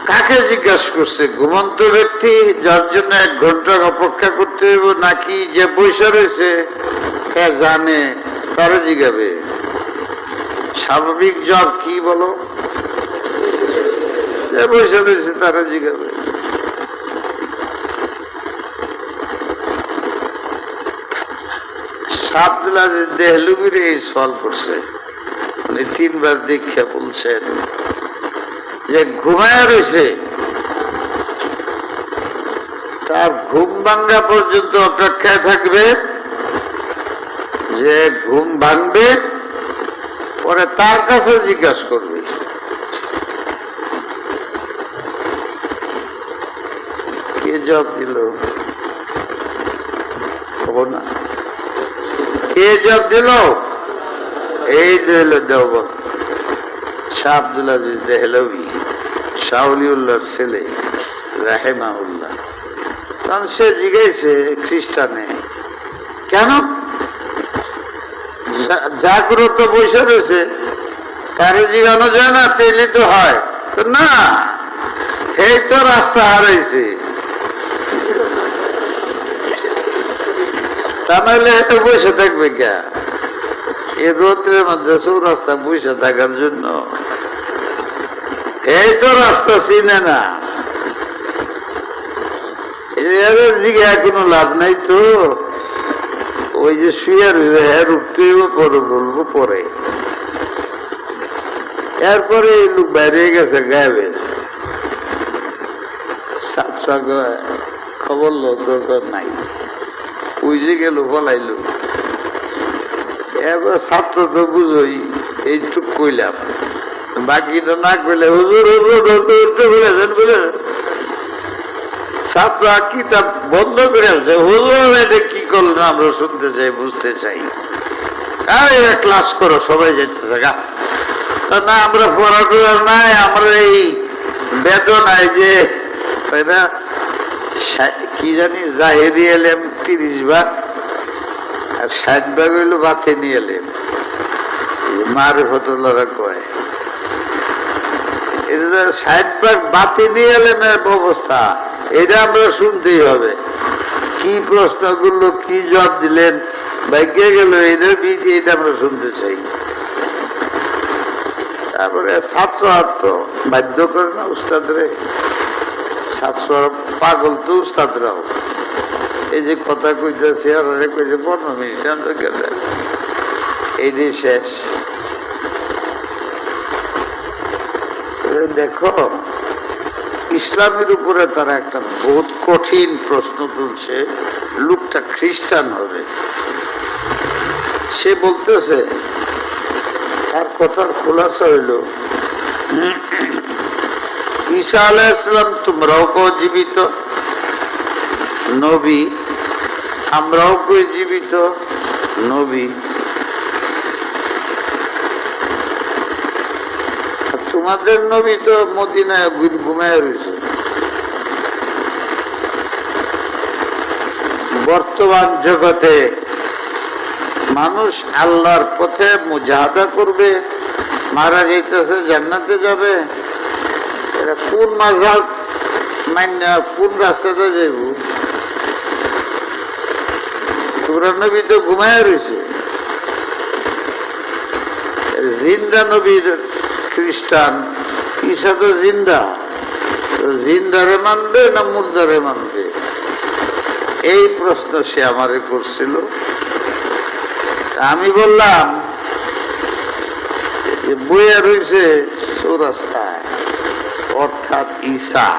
কাকে জিজ্ঞাসা করছে? ঘুমন্ত ব্যক্তি যার জন্য 1 ঘন্টা অপেক্ষা করতে হইব, নাকি যে বসে রয়েছে হ্যাঁ জানে তারা জিজ্ঞাবে? স্বাভাবিক জব কি বলো? যে বসে রয়েছে তারা জিজ্ঞাবে। আব্দুল আজিজ দেহলভির এই সওয়াল করছে। উনি 3 বার দীক্ষা বলছেন যে ঘুমায় রয়েছে, তার ঘুম ভাঙ্গা পর্যন্ত অপেক্ষায় থাকবে, যে ঘুম ভাঙবে পরে তার কাছে জিজ্ঞাসা করবে। কে জবাব দিল? খবর না কে জবাব দিল? এই দিল দেওবন্দ শাহ আব্দুল আজিজ দেহলভি, শাহ ওলিউল্লাহর ছেলে রাহিমাহুল্লাহ। তখন সে জিজ্ঞাসে খ্রিস্টানে, কেন জাগ্রত বসে রয়েছে, তারে জিজ্ঞানো যায় না? তেলে তো হয় না, এই তো রাস্তা হারাইছে, তা নাহলে এত বসে থাকবে কে? এই রোদ্রের মধ্যে চৌরাস্তা বসে থাকার জন্য? এই তো রাস্তা চিনে না, জিজ্ঞা কোনো লাভ নাই তো। ওই যে শুয়ে হ্যাঁ উঠতে পরে বলবো পরে। এরপরে এই লোক বাইরে গেছে গায়েবে, খবর লোক দরকার নাই, বুঝে গেল বলাইল। এবার ছাত্র তো বুঝই, এইটুক কইলাম, বাকিটা না কইলে হুজুর বলেছেন বলেছেন। ছাত্র কিতাব বন্ধ করে আছে, হুজুর এটা কি করলেন আমরা শুনতে চাই, বুঝতে চাই। ক্লাস করো, সবাই যেতেছে গা। না আমরা পড়াশোনা নাই, আমরা এই বেদনায় যে কি জানি জাহেরি এলেম 30 ভাগ আর 60 ভাগ হইল বাতে নিয়ে এলেম, মারিফতুল্লাহরা কয়। এটা 60 ভাগ বাতে নিয়ে এলেম অবস্থা, এটা আমরা শুনতেই হবে। কি প্রশ্ন করলো, কি জবাব দিলেন, ভাগ্যে গেল, এদের বিধি এটা আমরা শুনতে চাই। তারপরে ছাত্র আর তো বাধ্য করে না উস্তাদরে, ছাত্র পাগল তো উস্তাদরাও। এই যে কথা কইতেছে আর কইছে 15 মিনিট গেলে এইটাই শেষ। দেখো ইসলামের উপরে তারা একটা বহুত কঠিন প্রশ্ন তুলছে। লোকটা খ্রিস্টান হবে, সে বলতেছে, তার কথার খোলাসা হইল ঈসা আলাইহিস সালাম তোমরাও কও জীবিত নবী, আমরাও কই জীবিত নবী, তোমাদের নবী তো মদিনায় ঘুমায় রয়েছে। বর্তমান জগতে মানুষ আল্লাহর পথে মুজাহাদা করবে, মারা যাইতেছে, জান্নাতে যাবে। এরা কোন মাযহাব মাইনা কোন রাস্তাতে যাইব? তোমরা নবী তো ঘুমায় রয়েছে। জিন্দা নবীর খ্রিস্টান, ঈসা তো জিন্দা, জিন্দারে মানবে না মুর্দারে মানবে? এই প্রশ্ন সে আমারে করছিল। আমি বললাম যে বইয়া রয়েছে চৌরাস্তায়, অর্থাৎ ঈসা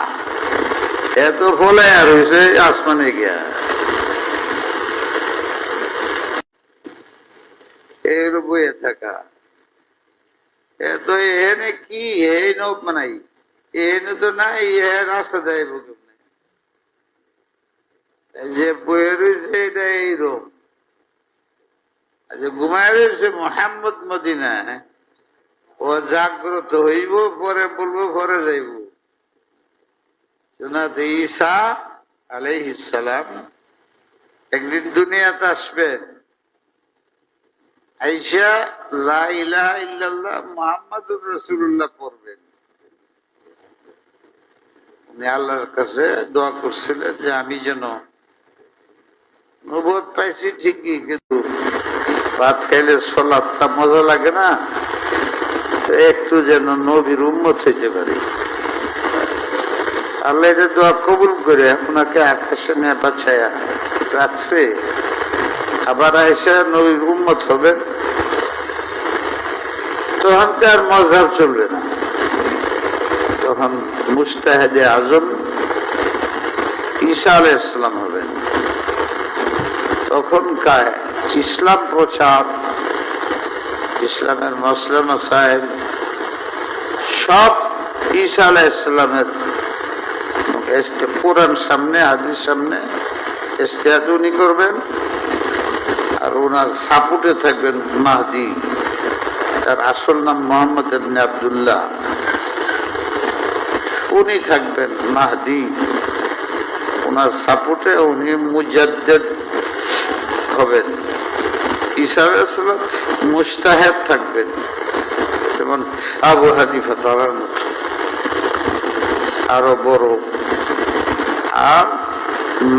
এত ফলাইয়া রয়েছে আসমানে গিয়া। এর বইয়ে থাকা এত এনে কি এনে বানাই, এনে তো নাই, রাস্তা যাইব কেমনে? যে বইয়ে রয়েছে এটা এইরকম। যে ঘুমায় রয়েছে মোহাম্মদ মদিনায়, ও জাগ্রত হইব, পরে বলবো, পরে যাইব। জনাতে ঈসা আলাইহিস সালাম একদিন দুনিয়াতে আসবেন, আইসা লা ইলাহা ইল্লাল্লাহ মুহাম্মাদুর রাসূলুল্লাহ পড়বেন। উনি আল্লাহর কাছে দোয়া করছিলেন যে আমি যেন নবুয়ত পাইছি ঠিকই, কিন্তু ভাত খাইলে সালাতটা মজা লাগে না, তো একটু যেন নবীর উম্মত হইতে পারি। আল্লাহ এটা দোয়া কবুল করে আপনাকে আকাশে নিয়ে বাছায়া রাখছে, আবার আইসা নবীর উম্মত হবেন, তখন তো আর মজাব চলবে না। তখন মুস্তাহেদে আজম ঈসা আলাইহিস সালাম হবেন। তখন ইসলাম প্রচার, ইসলামের মসলা মাসাইল সব ঈসা আলাইহিস সালামের কোরআন সামনে, হাদিস সামনে ইস্তেহাদ উনি করবেন, আর ওনার সাপোর্টে থাকবেন মাহদি, তার আসল নাম মোহাম্মদ ইবনে আব্দুল্লাহ, উনি থাকবেন মাহদি। ওনার সাপোর্টে উনি মুজাদ্দিদ হবেন। ঈসা আলাইহিস সালাম মুজতাহিদ থাকবেন, যেমন আবু হানিফা তার মতো আরো বড়। আর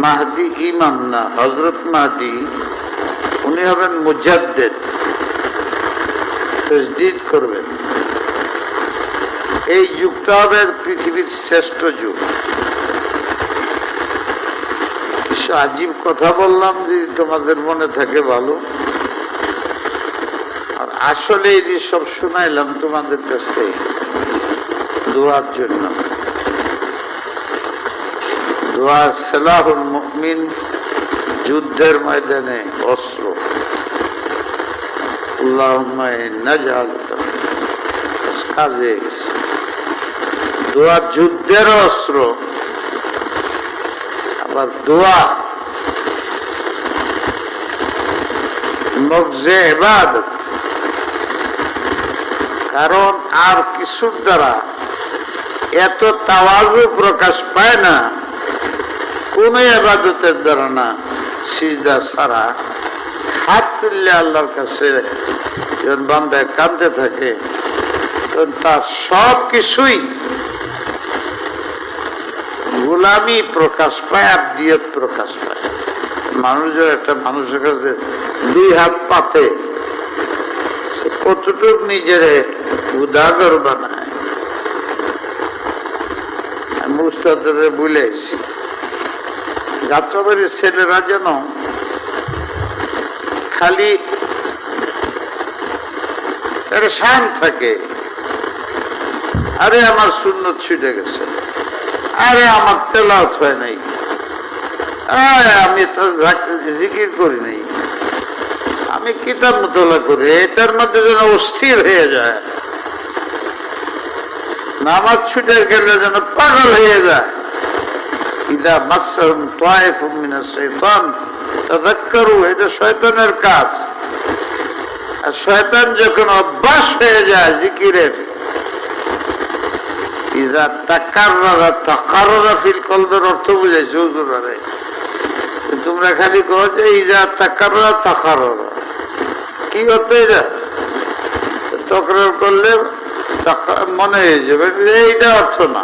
মাহদি ইমাম না, হযরত মাহদি উনি হবেন মুজাদ্দিদ, তাজদীদ করবেন। এই যুগটা হবে পৃথিবীর শ্রেষ্ঠ যুগ। আজীব কথা বললাম, যদি তোমাদের মনে থাকে ভালো, আর আসলে এই সব শুনাইলাম তোমাদের কাছ থেকে দোয়ার জন্য। দোয়া সালাহুল মুমিন, যুদ্ধের ময়দানে অস্ত্র। আল্লাহুম্মা নাজআলুকা, কাজ হয়ে গেছে। দোয়া যুদ্ধের অস্ত্র, আবার দোয়া মগজে ইবাদত। কারণ আর কিছুর দ্বারা এত তাওয়াজু প্রকাশ পায় না, কোন ইবাদতের দ্বারা না। সিজদা ছাড়া হাত তুললে আল্লাহর কাছে যখন বান্দায় কাঁদতে থাকে, তখন তার সব কিছুই গোলামি প্রকাশ পায়, আবদিয়ত প্রকাশ পায়। মানুষের একটা মানুষের কাছে দুই হাত পাতে, কতটুক নিজের উদাগর বানায়। আমি উস্তাদের বলেছি, যাত্রাবাড়ির ছেলেরা যেন খালি পেরেশান থাকে, আরে আমার সুন্নত ছুটে গেছে, আরে আমার তেলাওয়াত হয় নাই, আমি তো জিকির করি নাই, আমি কিতাব মুতালা করি, এটার মধ্যে যেন অস্থির হয়ে যায়। নামাজ ছুটে গেলে যেন পাগল হয়ে যায়। ইদা মাসসাহুম তায়েফুম মিনাশ শাইতান তাযাক্কারু, এটা শয়তানের কাজ। আর শয়তান যখন অভ্যাস হয়ে যায় জিকিরের, ইদা তাকাররারা তাকাররা ফিল কলবের অর্থ বুঝাইছে হুজুররা। তোমরা খালি কো যে ইদা তাকাররা তাকাররা, কি অর্থ? এটা তকরার করলে মনে হয়ে যাবে, এইটা অর্থ না।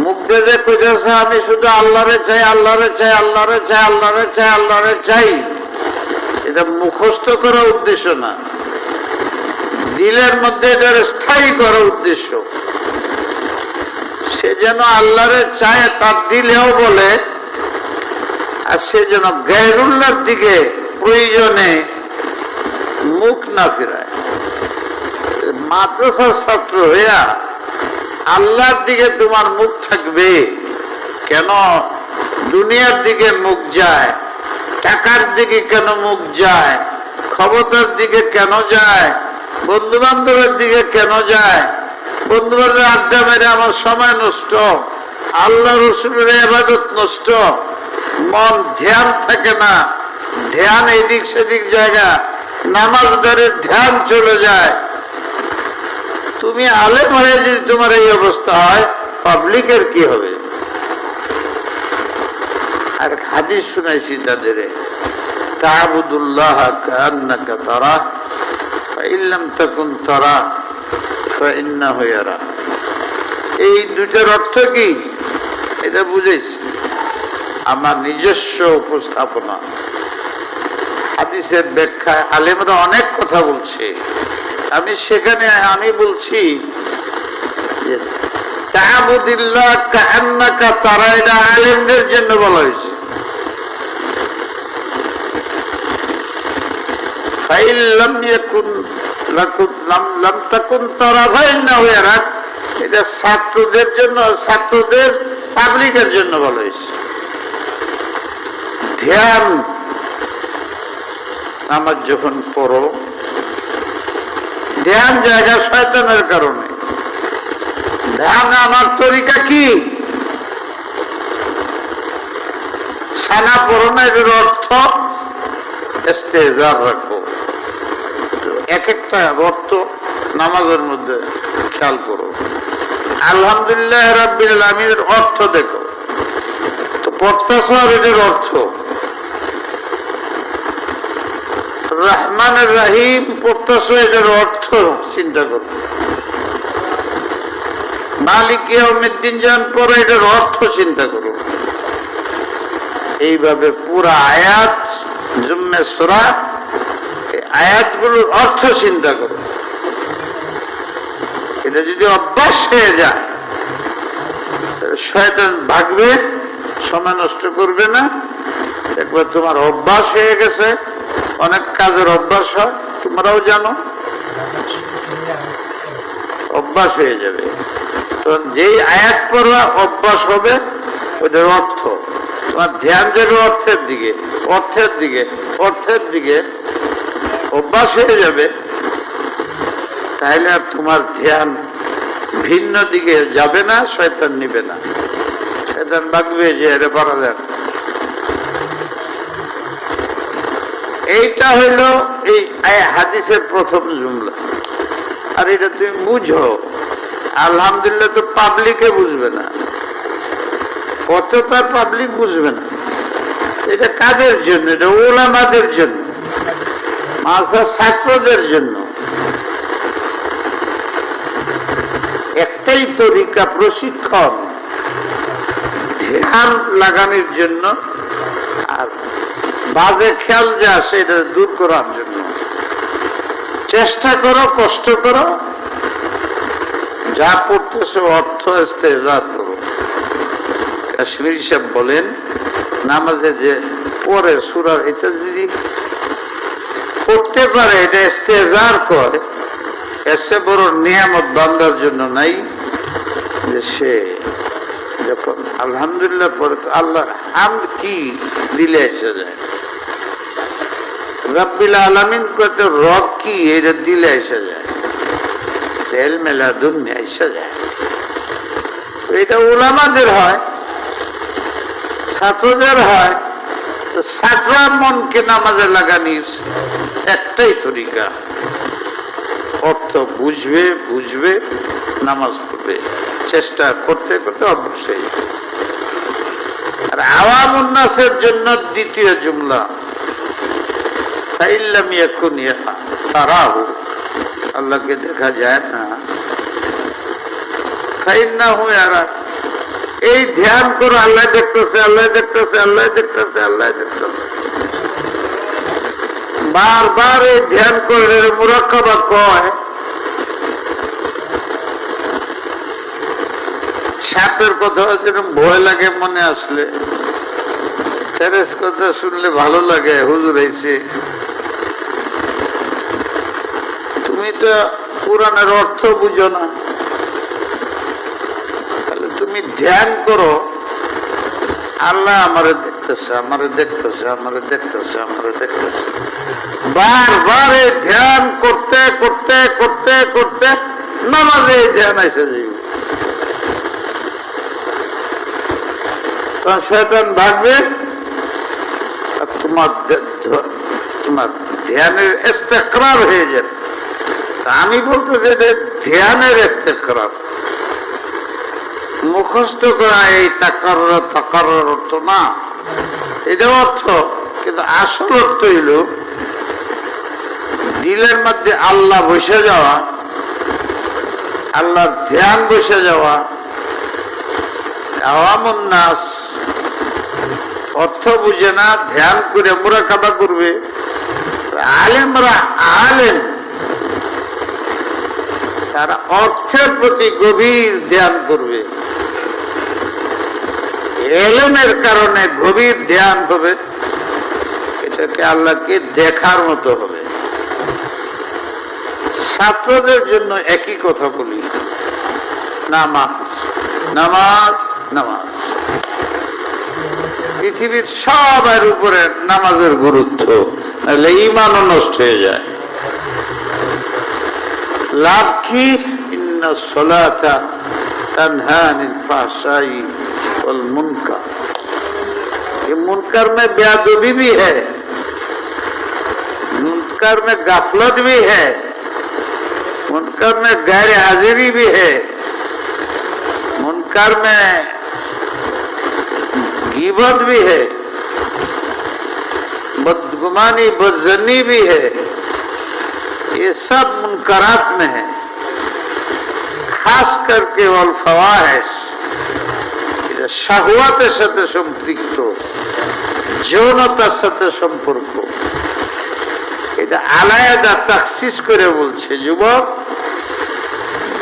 মুখ দিয়ে কইতেছে আমি শুধু আল্লাহরে চাই, আল্লাহরে চাই, আল্লাহরে চাই, আল্লাহরে চাই, আল্লাহরে চাই, এটা মুখস্থ করা উদ্দেশ্য না, দিলের মধ্যে এটার স্থায়ী করা উদ্দেশ্য। সে যেন আল্লাহরে চায় তার দিলেও বলে, আর সে যেন গায়রুল্লাহর দিকে প্রয়োজনে মুখ না ফিরায়। মাদ্রাসার ছাত্র হইয়া আল্লাহর দিকে তোমার মুখ থাকবে কেন? দুনিয়ার দিকে মুখ যায়, টাকার দিকে কেন মুখ যায়, ক্ষমতার দিকে কেন যায়, বন্ধু বান্ধবের দিকে কেন যায়? বন্ধু বান্ধবের আড্ডা মেরে আমার সময় নষ্ট, আল্লাহ রসুলের ইবাদত নষ্ট, মন ধ্যান থাকে না, ধ্যান এদিক সেদিক জায়গা, নামাজ ধরে ধ্যান চলে যায়। তুমি আলেম হয়ে যদি তোমার এই অবস্থা হয়, পাবলিকের কি হবে? আর হাদিস শুনাইছি তাদের, তা'বুদুল্লাহ কাআন্নাকা তারাহ ফাইন লাম তাকুন তারাহ ফাইন্নাহু ইয়ারাক। এই দুইটার অর্থ কি এটা বুঝাইছি, আমার নিজস্ব উপস্থাপনা। হাদিসের ব্যাখ্যায় আলেমরা অনেক কথা বলছে, আমি সেখানে আমি বলছি যে তা'বুদিল্লাহ কাআন্নাকা তারা, এটা আলেমদের জন্য বলা হয়েছে। ফাইন লাম ইয়াকুন লাম তাকুন তারা ফাইন্নাহু ইয়ারাক, এটা ছাত্রদের জন্য, ছাত্রদের পাবলিকের জন্য বলা হয়েছে। ধ্যান নামাজ যখন পড়ো, ধ্যান জায়গা শয়তানের কারণে। ধ্যান আমার তরিকা কি? সানা পড়ো না, এর অর্থ ইস্তেজার রাখো। এক একটা অর্থ নামাজের মধ্যে খেয়াল করো। আলহামদুলিল্লাহ রাব্বিল আলামিনের অর্থ দেখো, তো পড়তেছ এটার অর্থ। রহমান রহিম পড়তেছ, এটার অর্থ চিন্তা করো। মালিক ইয়াউমিদ্দিন যখন পড়ো, এটার অর্থ চিন্তা করো। এইভাবে পুরা আয়াত, জুম্মে সূরা, আয়াতগুলোর অর্থ চিন্তা করো। এটা যদি অভ্যাস হয়ে যায়, শয়তান ভাগবে, সময় নষ্ট করবে না। একবার তোমার অভ্যাস হয়ে গেছে, অনেক কাজের অভ্যাস হয়, তোমরাও জানো, অভ্যাস হয়ে যাবে। তখন যেই আয়াত পড়া অভ্যাস হবে, ওইটার অর্থ তোমার ধ্যান যাবে অর্থের দিকে, অর্থের দিকে, অর্থের দিকে, অভ্যাস হয়ে যাবে। তাহলে আর তোমার ধ্যান ভিন্ন দিকে যাবে না, শয়তান নিবে না। শয়তান ভাববে যে এটা পারা যায়। এইটা হইল এই হাদিসের প্রথম জুমলা। আর এটা তুমি বুঝো। আলহামদুলিল্লাহ তো পাবলিকে বুঝবে না, কত তার পাবলিক বুঝবে না। এটা কাদের জন্য? এটা উলামাদের জন্য, মাদ্রাসা ছাত্রদের জন্য। একটাই তরিকা, প্রশিক্ষণ, ধ্যান লাগানোর জন্য, আর বাজে খেয়াল যা আসে এটা দূর করার জন্য। চেষ্টা করো, কষ্ট করো, যা পড়তেছে অর্থ ইস্তেজার করো। কাশ্মীরি সাহেব বলেন, নামাজে যে পড়ে সূরা, এটা যদি পড়তে পারে, এটা ইস্তেজার করে, এসে বড় নিয়ামত বান্দার জন্য নাই যে সে যখন আলহামদুলিল্লাহ পড়ে, তো আল্লাহ হামদ কি দিলে এসে যায়। রাব্বিল আলামিন কত রব কি, এটা দিলে এসে যায়। তেল মেলা দুনিয়া এসে যায়। এটা উলামাদের হয়, ছাত্রদের হয়। তো ছাত্রা মনকে নামাজে লাগানিস একটাই তরিকা, অর্থ বুঝবে, বুঝবে, নামাজ পড়বে, চেষ্টা করতে করতে অভ্যাস হয়ে যাবে। আর আওয়ামুন নাসের জন্য দ্বিতীয় জুমলা, ফাইল্লাম ইয়াকুন তারাহু, আল্লাহকে দেখা যায় না, ফাইন্নাহু ইয়ারাক। এই ধ্যান করো, আল্লাহ দেখতেছে, আল্লাহ দেখতেছে, আল্লাহ দেখতেছে, আল্লাহ দেখতেছে। বারবার এই ধ্যান করলে মুরাক্কাবা কয়। সাপের কথা যেরকম ভয় লাগে মনে আসলে, ফেরেশ কথা শুনলে ভালো লাগে, হুজুর আইছে। তুমি তো কোরআনের অর্থ বুঝো না, তাহলে তুমি ধ্যান করো, আল্লাহ আমারে দেখতেছে, আমারে দেখতেছে, আমারে দেখতেছে, আমারে দেখতেছে। বারবার এই ধ্যান করতে করতে করতে করতে নামাজে এই ধ্যান এসে যাবে। তখন শয়তান ভাগবে, আর তোমার তোমার ধ্যানের ইস্তেকরার হয়ে যাবে। আমি বলতে চাই ধ্যানের ইস্তেকরার, মুখস্থ করা এই তাকার অর্থ না, এটা অর্থ, কিন্তু আসল অর্থ হইল দিলের মধ্যে আল্লাহ বসে যাওয়া, আল্লাহর ধ্যান বসে যাওয়া। আওয়ামুন নাস অর্থ বুঝে না, ধ্যান করে মুরাকাবা করবে। আলেমরা আলেম, তারা অর্থের প্রতি গভীর ধ্যান করবে। এলেমের কারণে গভীর ধ্যান হবে, এটাকে আল্লাহকে দেখার মতো হবে। ছাত্রদের জন্য একই কথা বলি, নামাজ নামাজ নামাজ। পৃথিবীর সবার উপরে নামাজের গুরুত্ব, নাহলে ঈমানও নষ্ট হয়ে যায়। লাভ কি? ইন্না সলাতা তানহা আনিল ফাহশাই ওয়াল মুনকার। ये मुनकर में बेअदबी भी है, मुनकर में गफलत भी है, मुनकर में गैर हाजिरी भी है, मुनकर में गीबत भी है, बदगुमानी बदजनी भी है। ये सब मुनकरात में है। खास करके वल फवाहिश, এটা শাহওয়াতের সাথে সম্পৃক্ত, যৌনতার সাথে সম্পর্ক। এটা আলাদা তাখসিস করে বলছে, যুবক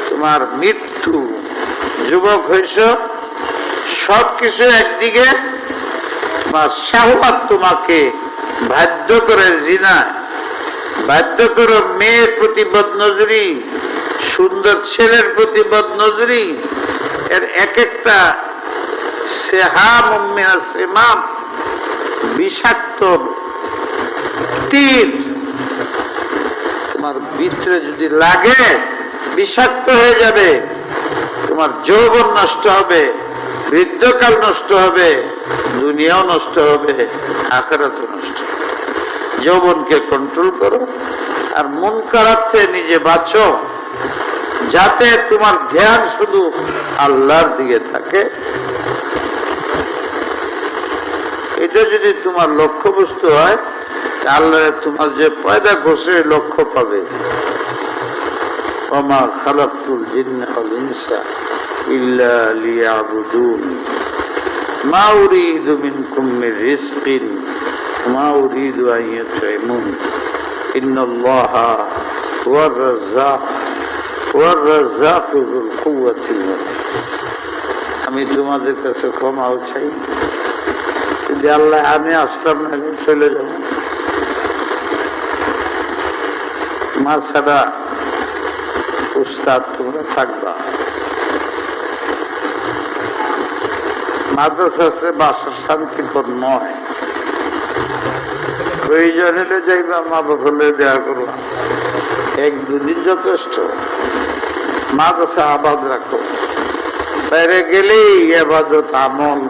তোমার মৃত্যু, যুবক হইছ, সবকিছু একদিকে, তোমার শাহওয়াত তোমাকে বাধ্য করে জিনা, বাধ্য করে মেয়ের প্রতি বদনজরি, সুন্দর ছেলের প্রতি বদনজরি। এর এক একটা বিষাক্ত তীর তোমার ভিতরে যদি লাগে, বিষাক্ত হয়ে যাবে। তোমার যৌবন নষ্ট হবে, বৃদ্ধকাল নষ্ট হবে, দুনিয়াও নষ্ট হবে, আখিরাতও নষ্ট হবে। যৌবনকে কন্ট্রোল করো, আর মুনকারাত থেকে নিজে বাঁচো, যাতে তোমার ধ্যান শুধু আল্লাহর দিকে থাকে। এটা যদি তোমার লক্ষ্যবস্তু হয়, আল্লাহ তোমার যে পয়দা করছে লক্ষ্য পাবে। ওমা খালাকতুল জিন্না ওয়াল ইনসা ইল্লা লিয়াবুদুন মা উরিদু মিনকুম মির রিজকিন মা উরিদু আন ইউতঈমুন ইন্নাল্লাহা হুয়ার রাজ্জাক ওয়ার রাজ্জাকু যুল কুওয়াতিল মাতিন। আমি তোমাদের কাছে ক্ষমাও চাই, যদি আল্লাহ আমি আসলাম না, চলে যাব। মা ছাড়া উস্তাদ তোমরা থাকবা, মাদ্রাসা আছে, বাসা শান্তিকর নয়। প্রয়োজন হলে যাইবা, মা বাবা হলে দেয়া করবা, এক দুদিন যথেষ্ট। মাদ্রাসা আবাদ রাখো, বাইরে গেলেই ইবাদত আমল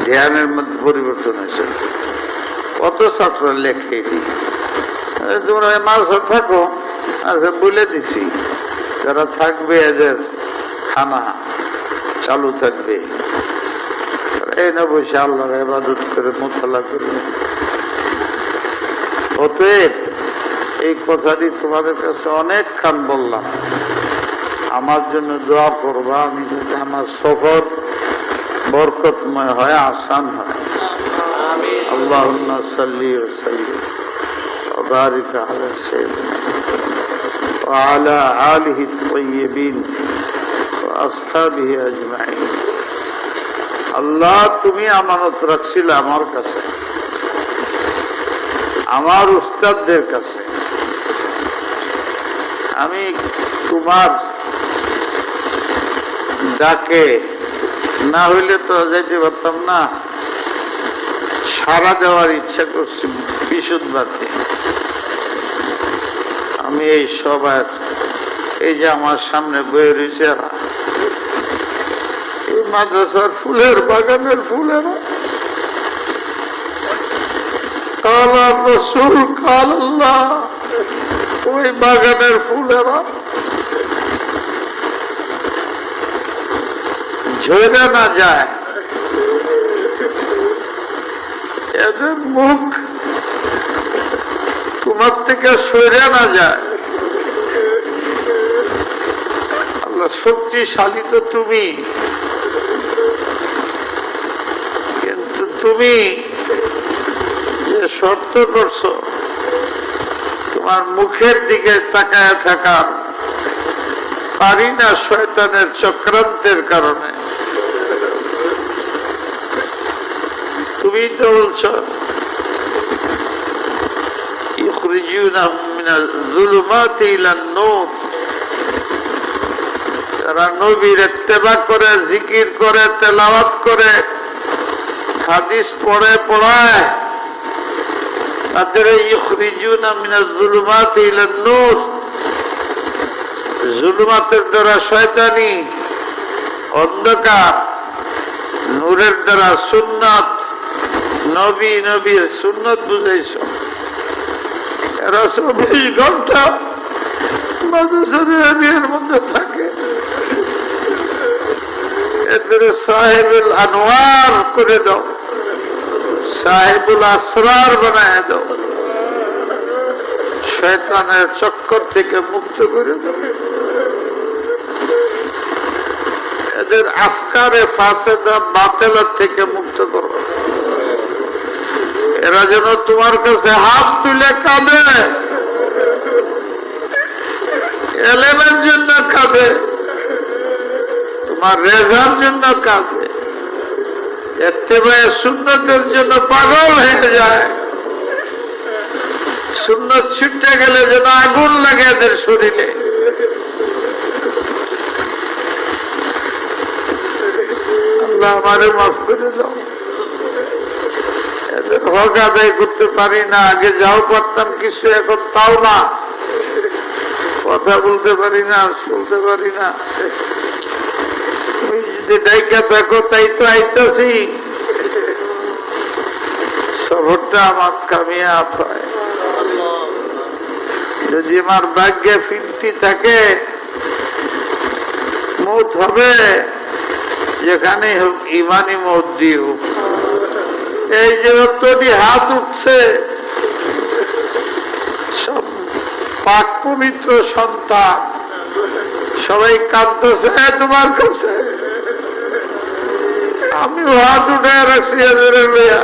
ধ্যানের মধ্যে পরিবর্তন হয়েছে। কত ছাত্র লেখে, তোমরা মাদ্রাসা থাকো, আচ্ছা বলে দিছি, যারা থাকবে এদের খানা চালু থাকবে, এই না বসে আল্লাহর ইবাদত করে মোতালা করবে। অতএব এই কথাটি তোমাদের কাছে অনেক খান বললাম, আমার জন্য দোয়া করবা, আমি যাতে আমার সফর বরকতময় হয়, আসান হয়। আল্লাহুম্মা সাল্লি ওয়া সাল্লিম ওয়া বারিক আলা সাইয়্যিদিনা ওয়া আলা আলিহি আত-তাইয়্যিবিন ওয়া আসহাবিহি আজমাইন। আল্লাহ, তুমি আমানত রাখছিলে আমার কাছে, আমার উস্তাদদের কাছে। আমি তোমার ডাকে না হইলে তো যাইতে পারতাম না, সারা দেওয়ার ইচ্ছা করছি বিশুদ্ধভাবে। আমি এই সবার, এই যে আমার সামনে বয়ে রয়েছে, এই মাদ্রাসার ফুলের বাগানের ফুলেরা কালা রসুল কাল আল্লাহ, ওই বাগানের ফুলেরা ঝরে না যায়, এদের মুখ তোমার থেকে সরে না যায়। আল্লাহ শক্তিশালী তো তুমি, কিন্তু তুমি যে শর্ত করছো তোমার মুখের দিকে তাকায় থাকার পারি না শয়তানের চক্রান্তের কারণে। তুমি তো বলছো ইখরিজুনাহুম মিনাল যুলুমাতি ইলান নূর, যারা নবীর ইত্তেবা করে, জিকির করে, তেলাওয়াত করে, হাদিস পড়ে পড়ায়, তাদের ইখরিজুনা মিনাল যুলুমাতি ইলান নূর, জুলুমাতের দ্বারা শয়তানি অন্ধকার, নূরের দ্বারা সুন্নাত, নবী নবীর সুন্নাত বুঝাইছ। এরা 24 ঘন্টা মাদ্রাসার মধ্যে থাকে, এদের সাহেবুল আনোয়ার করে দাও, সাহেবুল আসরার বানায় দাও, শয়তানের চক্কর থেকে মুক্ত করে দাও, এদের আফকারে ফাসেদা বাতেলার থেকে মুক্ত করো। এরা যেন তোমার কাছে হাত তুলে কাঁদে, এলেমের জন্য কাঁদে, তোমার রেজার জন্য কাঁদে, ইত্তেবায়ে সুন্নতের জন্য পাগল হয়ে যায়। সুন্নত ছুটে গেলে যেন আগুন লাগে এদের শরীরে। আল্লাহ আমারে মাফ করে দাও, এদের হক আদায় করতে পারি না। আগে যাও পারতাম কিছু, এখন তাও না, কথা বলতে পারি না, শুনতে পারি না। তুমি যদি ডাইকা দেখো তাই তো আইতাছি, সফরটা আমার কামিয়াব হয়। যদি আমার ভাগ্যে ফিরতি থাকে, মৌত হবে যেখানে হোক, ইমানি মৌত দিয়ে হোক। এই যে যতটি হাত উঠছে সব পাক পবিত্র সন্তান, সবাই কাঁদতেছে তোমার কাছে। আমিও হাত উঠে রাখছি এদের লইয়া।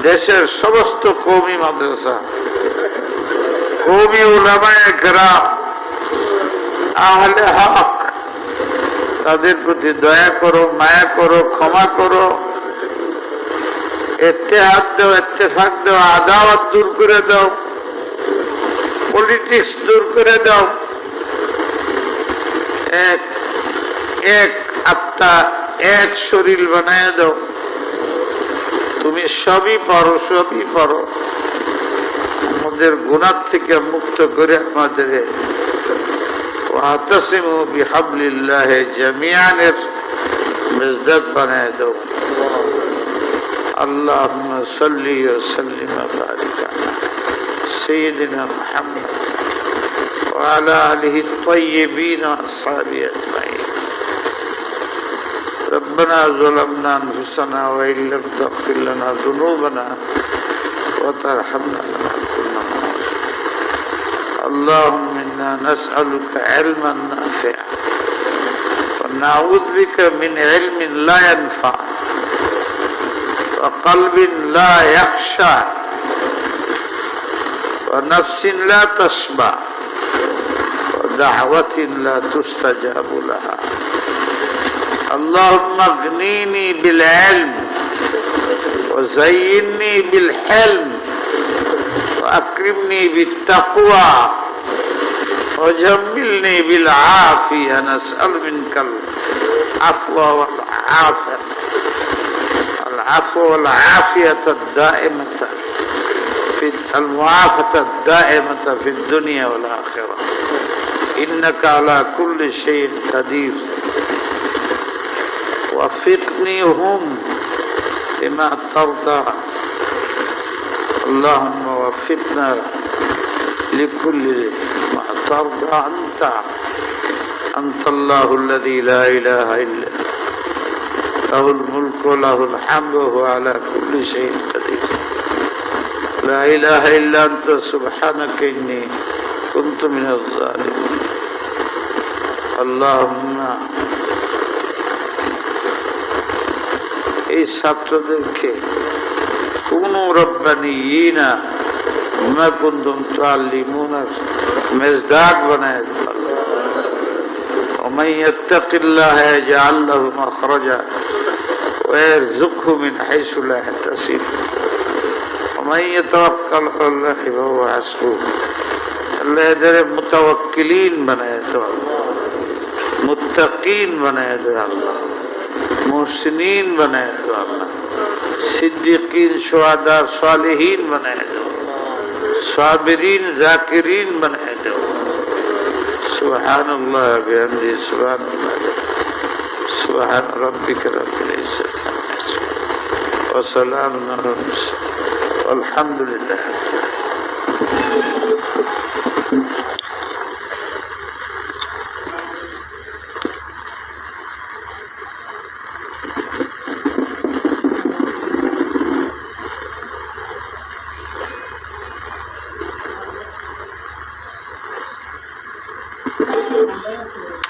দেশের সমস্ত কওমি মাদ্রাসা, কওমি উলামায়ে কেরাম, আহলে হক, তাদের প্রতি দয়া করো, মায়া করো, ক্ষমা করো, ইত্তেহাদ দাও, ইত্তেফাক দাও, আদাওয়াত দূর করে দাও, পলিটিক্স দূর করে দাও। এক এক আত্মা, এক শরীর বানায় দাও। তুমি সবই পারো, সবই পারো। আমাদের গুনাহ থেকে মুক্ত করে আমাদের ওয়াতাসিমু বিহাবলিল্লাহি জামিআনের মেজদাদ বানায় দাও। اللهم صل وسلم وبارك على سيدنا محمد وعلى آله الطيبين وأصحابه أجمعين. ربنا ظلمنا أنفسنا وإن لم تغفر لنا ذنوبنا وترحمنا لنكونن من الخاسرين. اللهم إنا نسألك علما نافعا ونعوذ بك من علم لا ينفع وقلب لا يخشع ونفس لا تشبع ودعوة لا تستجاب لها. اللهم اغنيني بالعلم وزينني بالحلم وأكرمني بالتقوى وجملني بالعافية. نسأل منك العفو والعافية، العفو والعافية الدائمة، في المعافاة الدائمة في الدنيا والآخرة. إنك على كل شيء قدير. وفقني هم لما ترضى اللهم وفقنا لكل ما ترضى أنت الله الذي لا إله إلا له الملك وله الحمد وهو على كل شيء قدير لا إله إلا أنت سبحانك إني كنت من الظالمين اللهم এই ছাত্রদেরকে কুনু রব্বানিয়িনা মা কুনতুম তুআল্লিমুনা মেজদাক বানায় দাও ومن يتق الله يجعل له مخرجا ويرزقه من حيث لا يحتسب ومن يتوكل على الله فهو حسبه আল্লাহ এদের মুতাওয়াক্কিলিন বানায় দাও মুত্তাকিন বানায় দাও আল্লাহ মুহসিনিন বানায় দাও আল্লাহ সিদ্দিকিন শুহাদা সালেহিন বানায় দাও সাবিরিন জাকিরিন বানায় দাও সুবহানাল্লাহ বিহামদিহি সুবহানাল্লাহ সুবহান রাব্বিকা রাব্বিল ইজ্জাতি আম্মা ইয়াসিফুন ওয়া সালামুন আলাল মুরসালিন আলহামদুলিল্লাহ Gracias.